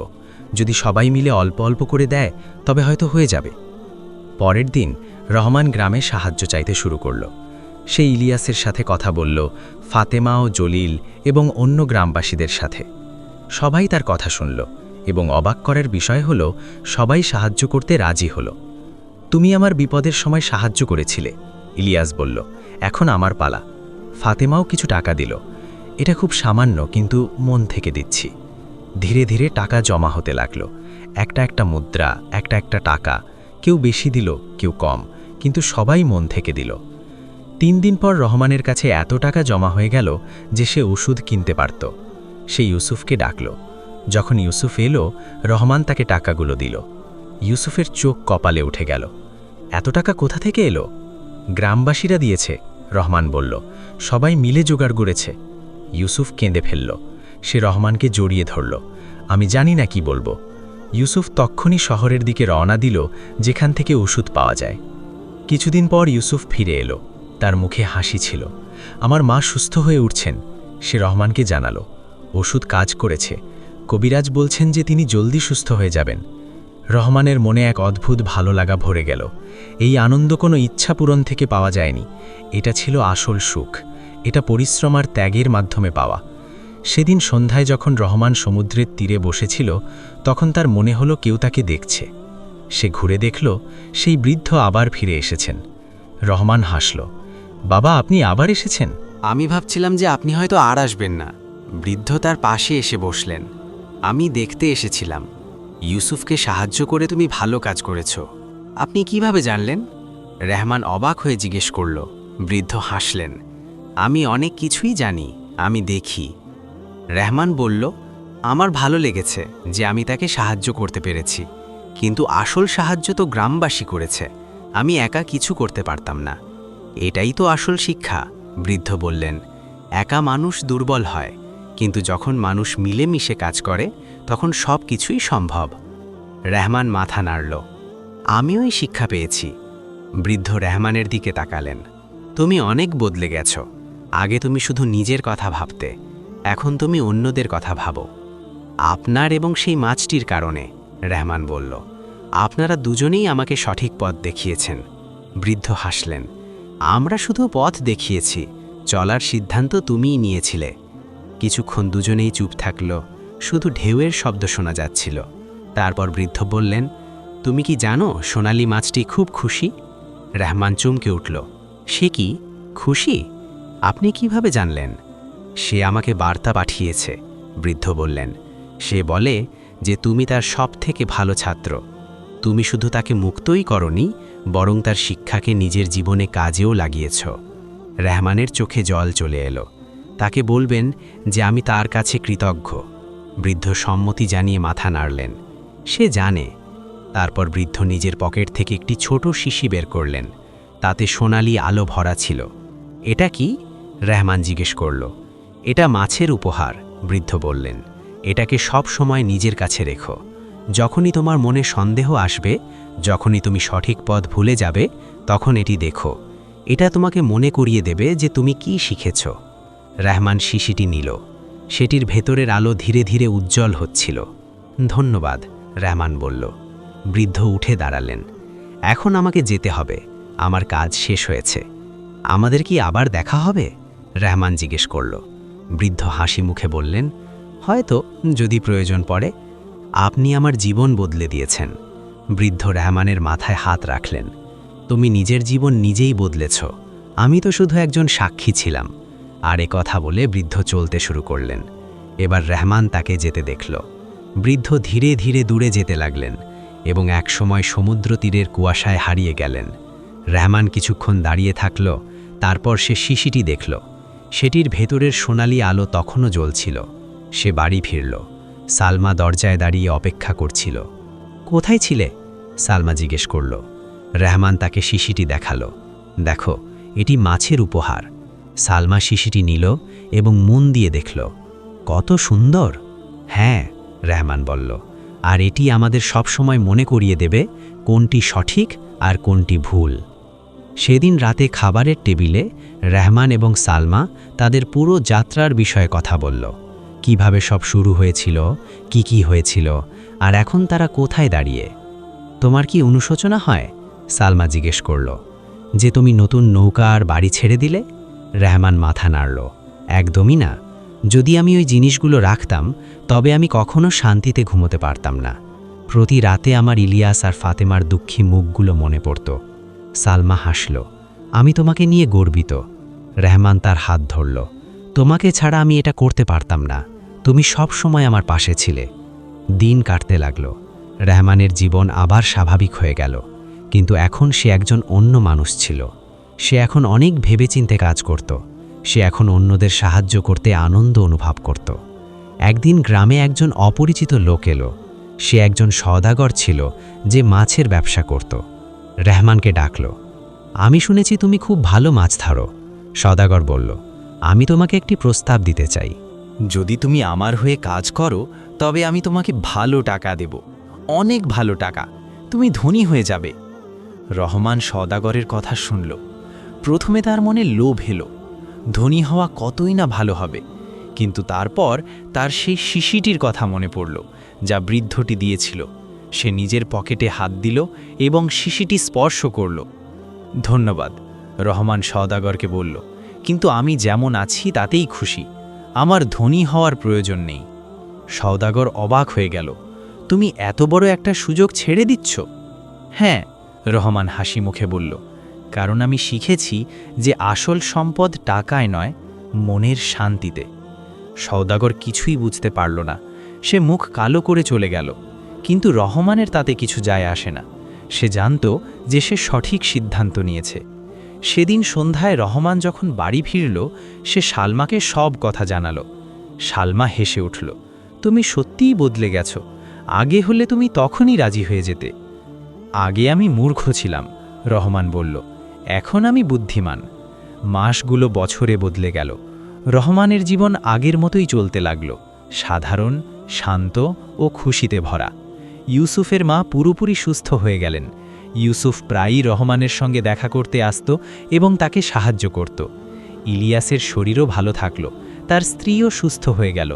যদি সবাই মিলে অল্প অল্প করে দেয় তবে হয়তো হয়ে যাবে। পরের দিন রহমান গ্রামে সাহায্য চাইতে শুরু করল। সে ইলিয়াসের সাথে কথা বলল, ফাতেমা ও জলিল এবং অন্য গ্রামবাসীদের সাথে। সবাই তার কথা শুনল এবং অবাক করার বিষয় হল, সবাই সাহায্য করতে রাজি হল। তুমি আমার বিপদের সময় সাহায্য করেছিলে, ইলিয়াস বলল। এখন আমার পালা। ফাতেমাও কিছু টাকা দিল। এটা খুব সামান্য, কিন্তু মন থেকে দিচ্ছি। ধীরে ধীরে টাকা জমা হতে লাগল। একটা একটা মুদ্রা, একটা একটা টাকা। কেউ বেশি দিল, কেউ কম, কিন্তু সবাই মন থেকে দিল। 3 দিন পর রহমানের কাছে এত টাকা জমা হয়ে গেল যে সে ওষুধ কিনতে পারত। সে ইউসুফকে ডাকল। যখন ইউসুফ এলো, রহমান তাকে টাকাগুলো দিল। ইউসুফের চোখ কপালে উঠে গেল। এত টাকা কোথা থেকে এলো? গ্রামবাসীরা দিয়েছে, রহমান বলল। সবাই মিলে জোগাড় করেছে। ইউসুফ কেঁদে ফেলল। সে রহমানকে জড়িয়ে ধরল। আমি জানি না কি বলবো। ইউসুফ তক্ষুনি শহরের দিকে রওনা দিল, যেখান থেকে ওষুধ পাওয়া যায়। কিছুদিন পর ইউসুফ ফিরে এলো। তার মুখে হাসি ছিল। আমার মা সুস্থ হয়ে উঠছেন, সে রহমানকে জানালো। ওষুধ কাজ করেছে। কবিরাজ বলছেন যে তিনি জলদি সুস্থ হয়ে যাবেন। রহমানের মনে এক অদ্ভুত ভালো লাগা ভরে গেল। এই আনন্দ কোনো ইচ্ছা পূরণ থেকে পাওয়া যায়নি, এটা ছিল আসল সুখ। এটা পরিশ্রম আর ত্যাগের মাধ্যমে পাওয়া। সেদিন সন্ধ্যায় যখন রহমান সমুদ্রের তীরে বসেছিল, তখন তার মনে হলো কেউ তাকে দেখছে। সে ঘুরে দেখল সেই বৃদ্ধ আবার ফিরে এসেছেন। রহমান হাসল। বাবা, আপনি আবার এসেছেন? আমি ভাবছিলাম যে আপনি হয়তো আর আসবেন না। বৃদ্ধ তার পাশে এসে বসলেন। আমি দেখতে এসেছিলাম। ইউসুফকে সাহায্য করে তুমি ভালো কাজ করেছ। আপনি কিভাবে জানলেন? রহমান অবাক হয়ে জিজ্ঞেস করল। বৃদ্ধ হাসলেন। আমি অনেক কিছুই জানি, আমি দেখি। রহমান বলল, আমার ভালো লেগেছে যে আমি তাকে সাহায্য করতে পেরেছি, কিন্তু আসল সাহায্য তো গ্রামবাসী করেছে। আমি একা কিছু করতে পারতাম না। এটাই তো আসল শিক্ষা, বৃদ্ধ বললেন। একা মানুষ দুর্বল হয়, কিন্তু যখন মানুষ মিলেমিশে কাজ করে তখন সব কিছুই সম্ভব। রহমান মাথা নাড়ল। আমিও এই শিক্ষা পেয়েছি। বৃদ্ধ রহমানের দিকে তাকালেন। তুমি অনেক বদলে গেছ। আগে তুমি শুধু নিজের কথা ভাবতে, এখন তুমি অন্যদের কথা ভাবো। আপনার এবং সেই মাছটির কারণে, রহমান বলল। আপনারা দুজনেই আমাকে সঠিক পথ দেখিয়েছেন। বৃদ্ধ হাসলেন। আমরা শুধু পথ দেখিয়েছি, চলার সিদ্ধান্ত তুমিই নিয়েছিলে। কিছুক্ষণ দুজনেই চুপ থাকল, শুধু ঢেউয়ের শব্দ শোনা যাচ্ছিল। তারপর বৃদ্ধ বললেন, তুমি কি জানো সোনালি মাছটি খুব খুশি? রহমান চমকে উঠল। সে কি খুশি? আপনি কিভাবে জানলেন? সে আমাকে বার্তা পাঠিয়েছে, বৃদ্ধ বললেন। সে বলে যে তুমি তার সবথেকে ভালো ছাত্র। তুমি শুধু তাকে মুক্তই করনি, বরং তার শিক্ষাকে নিজের জীবনে কাজেও লাগিয়েছ। রহমানের চোখে জল চলে এলো। তাকে বলবেন যে আমি তার কাছে কৃতজ্ঞ। বৃদ্ধ সম্মতি জানিয়ে মাথা নাড়লেন। সে জানে। তারপর বৃদ্ধ নিজের পকেট থেকে একটি ছোট শিশি বের করলেন। তাতে সোনালি আলো ভরা ছিল। এটা কি? রহমান জিজ্ঞেস করল। এটা মাছের উপহার, বৃদ্ধ বললেন। এটাকে সব সময় নিজের কাছে রেখো। যখনই তোমার মনে সন্দেহ আসবে, যখনই তুমি সঠিক পথ ভুলে যাবে, তখন এটি দেখো। এটা তোমাকে মনে করিয়ে দেবে যে তুমি কি শিখেছ। রহমান শিশিটি নিল। সেটির ভেতরের আলো ধীরে ধীরে উজ্জ্বল হচ্ছিল। ধন্যবাদ, রহমান বলল। বৃদ্ধ উঠে দাঁড়ালেন। এখন আমাকে যেতে হবে, আমার কাজ শেষ হয়েছে। আমাদের কি আবার দেখা হবে? রহমান জিজ্ঞেস করল। বৃদ্ধ হাসি মুখে বললেন, হয়তো, যদি প্রয়োজন পড়ে। আপনি আমার জীবন বদলে দিয়েছেন। বৃদ্ধ রহমানের মাথায় হাত রাখলেন। তুমি নিজের জীবন নিজেই বদলেছ, আমি তো শুধু একজন সাক্ষী ছিলাম। আর এ কথা বলে বৃদ্ধ চলতে শুরু করলেন। এবার রহমান তাকে যেতে দেখল। বৃদ্ধ ধীরে ধীরে দূরে যেতে লাগলেন এবং একসময় সমুদ্র তীরের কুয়াশায় হারিয়ে গেলেন। রহমান কিছুক্ষণ দাঁড়িয়ে থাকল। তারপর সে শিশিটি দেখল। সেটির ভেতরের সোনালি আলো তখনও জ্বলছিল। সে বাড়ি ফিরল। সালমা দরজায় দাঁড়িয়ে অপেক্ষা করছিল। কোথায় ছিলে? সালমা জিজ্ঞেস করল। রহমান তাকে শিশিটি দেখালো। দেখো, এটি মাছের উপহার। সালমা শিশিটি নিল এবং মন দিয়ে দেখল। কত সুন্দর। হ্যাঁ, রহমান বলল। আর এটি আমাদের সবসময় মনে করিয়ে দেবে কোনটি সঠিক আর কোনটি ভুল। সেদিন রাতে খাবারের টেবিলে রহমান এবং সালমা তাদের পুরো যাত্রার বিষয়ে কথা বলল। কিভাবে সব শুরু হয়েছিল, কি হয়েছিল, আর এখন তারা কোথায় দাঁড়িয়ে। তোমার কি অনুশোচনা হয়? সালমা জিজ্ঞেস করল। যে তুমি নতুন নৌকা আর বাড়ি ছেড়ে দিলে? রহমান মাথা নাড়ল। একদমই না। যদি আমি ওই জিনিসগুলো রাখতাম, তবে আমি কখনো শান্তিতে ঘুমোতে পারতাম না। প্রতি রাতে আমার ইলিয়াস আর ফাতেমার দুঃখী মুখগুলো মনে পড়ত। সালমা হাসল। আমি তোমাকে নিয়ে গর্বিত। রহমান তার হাত ধরল। তোমাকে ছাড়া আমি এটা করতে পারতাম না। তুমি সব সময় আমার পাশে ছিলে। দিন কাটতে লাগল। রহমানের জীবন আবার স্বাভাবিক হয়ে গেল, কিন্তু এখন সে একজন অন্য মানুষ ছিল। সে এখন অনেক ভেবেচিন্তে কাজ করত। সে এখন অন্যদের সাহায্য করতে আনন্দ অনুভব করত। একদিন গ্রামে একজন অপরিচিত লোক এলো। সে একজন সওদাগর ছিল যে মাছের ব্যবসা করত। রহমানকে ডাকল। আমি শুনেছি তুমি খুব ভালো মাছ ধরো। সওদাগর বলল, আমি তোমাকে একটি প্রস্তাব দিতে চাই। যদি তুমি আমার হয়ে কাজ করো, তবে আমি তোমাকে ভালো টাকা দেব, অনেক ভালো টাকা। তুমি ধনী হয়ে যাবে। রহমান সওদাগরের কথা শুনল। প্রথমে তার মনে লোভ এলো, ধনী হওয়া কতই না ভালো হবে, কিন্তু তারপর তার সেই শিশিটির কথা মনে পড়ল যা বৃদ্ধটি দিয়েছিল। সে নিজের পকেটে হাত দিল এবং শিশিটি স্পর্শ করল। ধন্যবাদ, রহমান সওদাগরকে বলল, কিন্তু আমি যেমন আছি তাতেই খুশি, আমার ধনী হওয়ার প্রয়োজন নেই। সওদাগর অবাক হয়ে গেল, তুমি এত বড় একটা সুযোগ ছেড়ে দিচ্ছ? হ্যাঁ, রহমান হাসি মুখে বলল, কারণ আমি শিখেছি যে আসল সম্পদ টাকায় নয়, মনের শান্তিতে। সওদাগর কিছুই বুঝতে পারল না, সে মুখ কালো করে চলে গেল। কিন্তু রহমানের তাতে কিছু যায় আসে না, সে জানত যে সে সঠিক সিদ্ধান্ত নিয়েছে। সেদিন সন্ধ্যায় রহমান যখন বাড়ি ফিরল, সে সালমাকে সব কথা জানালো। সালমা হেসে উঠল, তুমি সত্যিই বদলে গেছো, আগে হলে তুমি তখনই রাজি হয়ে যেতে। আগে আমি মূর্খ ছিলাম, রহমান বলল, এখন আমি বুদ্ধিমান। মাসগুলো বছরে বদলে গেল। রহমানের জীবন আগের মতোই চলতে লাগল, সাধারণ, শান্ত ও খুশিতে ভরা। ইউসুফের মা পুরোপুরি সুস্থ হয়ে গেলেন। ইউসুফ প্রায়ই রহমানের সঙ্গে দেখা করতে আসত এবং তাকে সাহায্য করত। ইলিয়াসের শরীরও ভালো থাকল, তার স্ত্রীও সুস্থ হয়ে গেল।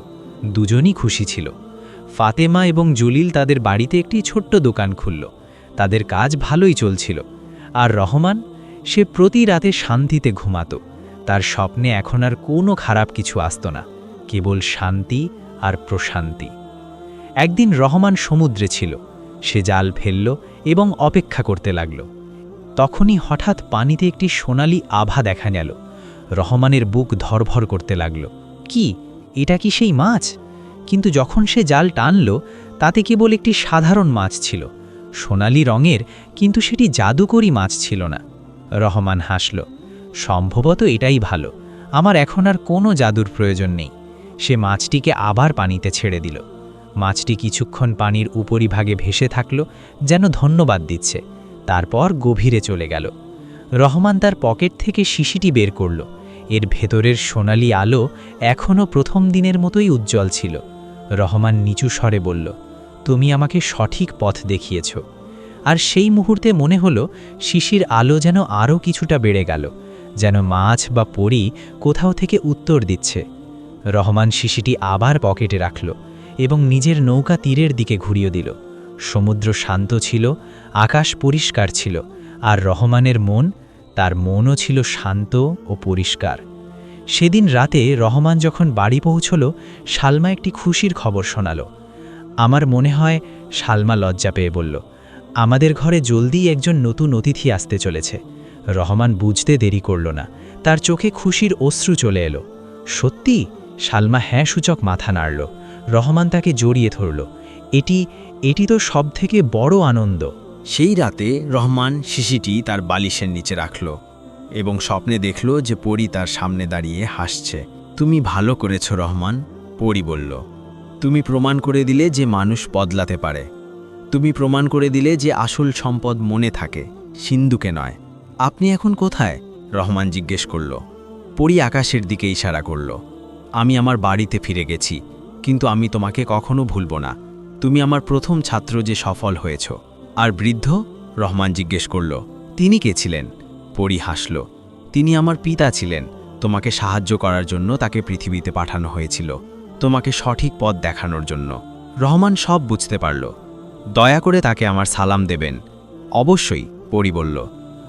দুজনই খুশি ছিল। ফাতেমা এবং জলিল তাদের বাড়িতে একটি ছোট্ট দোকান খুলল। তাদের কাজ ভালোই চলছিল। আর রহমান, সে প্রতি রাতে শান্তিতে ঘুমাত। তার স্বপ্নে এখন আর কোনো খারাপ কিছু আসত না, কেবল শান্তি আর প্রশান্তি। একদিন রহমান সমুদ্রে ছিল। সে জাল ফেলল এবং অপেক্ষা করতে লাগল। তখনই হঠাৎ পানিতে একটি সোনালি আভা দেখা গেল। রহমানের বুক ধরভর করতে লাগল। কি, এটা কি সেই মাছ? কিন্তু যখন সে জাল টানল, তাতে কেবল একটি সাধারণ মাছ ছিল, সোনালি রঙের, কিন্তু সেটি জাদুকরী মাছ ছিল না। রহমান হাসল, সম্ভবত এটাই ভালো, আমার এখন আর কোনো জাদুর প্রয়োজন নেই। সে মাছটিকে আবার পানিতে ছেড়ে দিল। মাছটি কিছুক্ষণ পানির উপরিভাগে ভেসে থাকল, যেন ধন্যবাদ দিচ্ছে। তারপর গভীরে চলে গেল। রহমান তার পকেট থেকে শিশিটি বের করল। এর ভেতরের সোনালি আলো এখনও প্রথম দিনের মতোই উজ্জ্বল ছিল। রহমান নিচু স্বরে বলল, তুমি আমাকে সঠিক পথ দেখিয়েছ। আর সেই মুহূর্তে মনে হলো শিশির আলো যেন আরও কিছুটা বেড়ে গেল, যেন মাছ বা পরী কোথাও থেকে উত্তর দিচ্ছে। রহমান শিশিটি আবার পকেটে রাখল এবং নিজের নৌকা তীরের দিকে ঘুরিয়ে দিল। সমুদ্র শান্ত ছিল, আকাশ পরিষ্কার ছিল, আর রহমানের মন, তার মনও ছিল শান্ত ও পরিষ্কার। সেদিন রাতে রহমান যখন বাড়ি পৌঁছল, সালমা একটি খুশির খবর শোনাল। আমার মনে হয়, সালমা লজ্জা পেয়ে বলল, আমাদের ঘরে জলদি একজন নতুন অতিথি আসতে চলেছে। রহমান বুঝতে দেরি করল না, তার চোখে খুশির অশ্রু চলে এলো। সত্যি? সালমা হ্যাঁ সূচক মাথা নাড়ল। রহমান তাকে জড়িয়ে ধরল। এটি তো সবথেকে বড় আনন্দ। সেই রাতে রহমান শিশিটি তার বালিশের নিচে রাখল এবং স্বপ্নে দেখল যে পরী তার সামনে দাঁড়িয়ে হাসছে। তুমি ভালো করেছ রহমান, পরী বলল। তুমি প্রমাণ করে দিলে যে মানুষ বদলাতে পারে। তুমি প্রমাণ করে দিলে যে আসল সম্পদ মনে থাকে, সিন্ধুকে নয়। আপনি এখন কোথায়? রহমান জিজ্ঞেস করল। পরী আকাশের দিকে ইশারা করল। আমি আমার বাড়িতে ফিরে গেছি, কিন্তু আমি তোমাকে কখনো ভুলব না। তুমি আমার প্রথম ছাত্র যে সফল হয়েছ। আর বৃদ্ধ? রহমান জিজ্ঞেস করল। তিনি কে ছিলেন? পরী হাসল। তিনি আমার পিতা ছিলেন। তোমাকে সাহায্য করার জন্য তাকে পৃথিবীতে পাঠানো হয়েছিল, তোমাকে সঠিক পথ দেখানোর জন্য। রহমান সব বুঝতে পারল। দয়া করে তাকে আমার সালাম দেবেন। অবশ্যই, পরী বলল।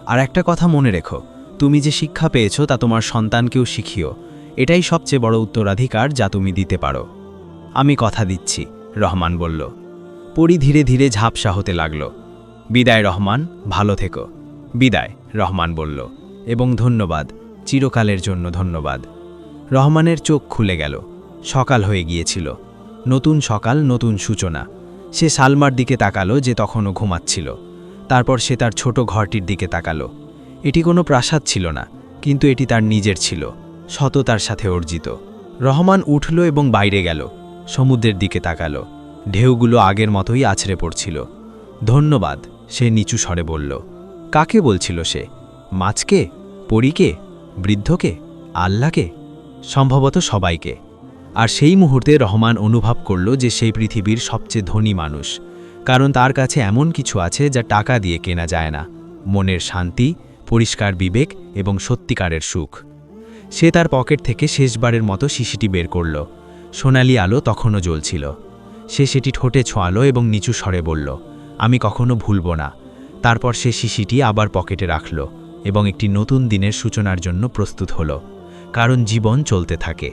আর একটা কথা মনে রেখো, তুমি যে শিক্ষা পেয়েছ তা তোমার সন্তানকেও শিখিও। এটাই সবচেয়ে বড় উত্তরাধিকার যা তুমি দিতে পারো। আমি কথা দিচ্ছি, রহমান বলল। পরী ধীরে ধীরে ঝাপসা হতে লাগল। বিদায় রহমান, ভালো থেকো। বিদায়, রহমান বলল, এবং ধন্যবাদ, চিরকালের জন্য ধন্যবাদ। রহমানের চোখ খুলে গেল। সকাল হয়ে গিয়েছিল। নতুন সকাল, নতুন সূচনা। সে সালমার দিকে তাকালো, যে তখনও ঘুমাচ্ছিল। তারপর সে তার ছোট ঘরটির দিকে তাকালো। এটি কোনো প্রাসাদ ছিল না, কিন্তু এটি তার নিজের ছিল, সততার সাথে অর্জিত। রহমান উঠল এবং বাইরে গেল। সমুদ্রের দিকে তাকালো। ঢেউগুলো আগের মতোই আছড়ে পড়ছিল। ধন্যবাদ, সে নিচু স্বরে বলল। কাকে বলছিল সে? মাছকে? পরীকে? বৃদ্ধকে? আল্লাহকে? সম্ভবত সবাইকে। আর সেই মুহূর্তে রহমান অনুভব করল যে সেই পৃথিবীর সবচেয়ে ধনী মানুষ, কারণ তার কাছে এমন কিছু আছে যা টাকা দিয়ে কেনা যায় না, মনের শান্তি, পরিষ্কার বিবেক এবং সত্যিকারের সুখ। সে তার পকেট থেকে শেষবারের মতো শিশিটি বের করল। সোনালি আলো তখনও জ্বলছিল। সে সেটি ঠোঁটে ছোঁয়ালো এবং নিচু স্বরে বলল, আমি কখনো ভুলব না। তারপর সে শিশিটি আবার পকেটে রাখল এবং একটি নতুন দিনের সূচনার জন্য প্রস্তুত হলো। কারণ জীবন চলতে থাকে।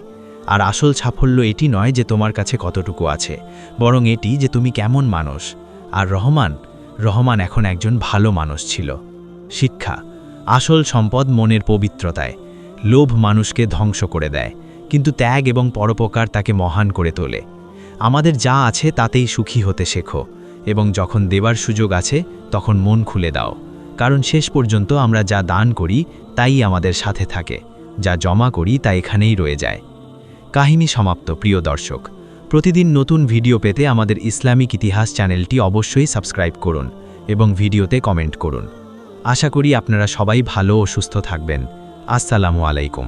আর আসল সাফল্য এটি নয় যে তোমার কাছে কতটুকু আছে, বরং এটি যে তুমি কেমন মানুষ। আর রহমান এখন একজন ভালো মানুষ ছিল। শিক্ষা, আসল সম্পদ মনের পবিত্রতায়। লোভ মানুষকে ধ্বংস করে দেয়, কিন্তু ত্যাগ এবং পরোপকার তাকে মহান করে তোলে। আমাদের যা আছে তাতেই সুখী হতে শেখো, এবং যখন দেবার সুযোগ আছে তখন মন খুলে দাও। কারণ শেষ পর্যন্ত আমরা যা দান করি তাই আমাদের সাথে থাকে, যা জমা করি তা এখানেই রয়ে যায়। কাহিনী সমাপ্ত। প্রিয় দর্শক, প্রতিদিন নতুন ভিডিও পেতে আমাদের ইসলামিক ইতিহাস চ্যানেলটি অবশ্যই সাবস্ক্রাইব করুন এবং ভিডিওতে কমেন্ট করুন। আশা করি আপনারা সবাই ভালো ও সুস্থ থাকবেন। আসসালামু আলাইকুম।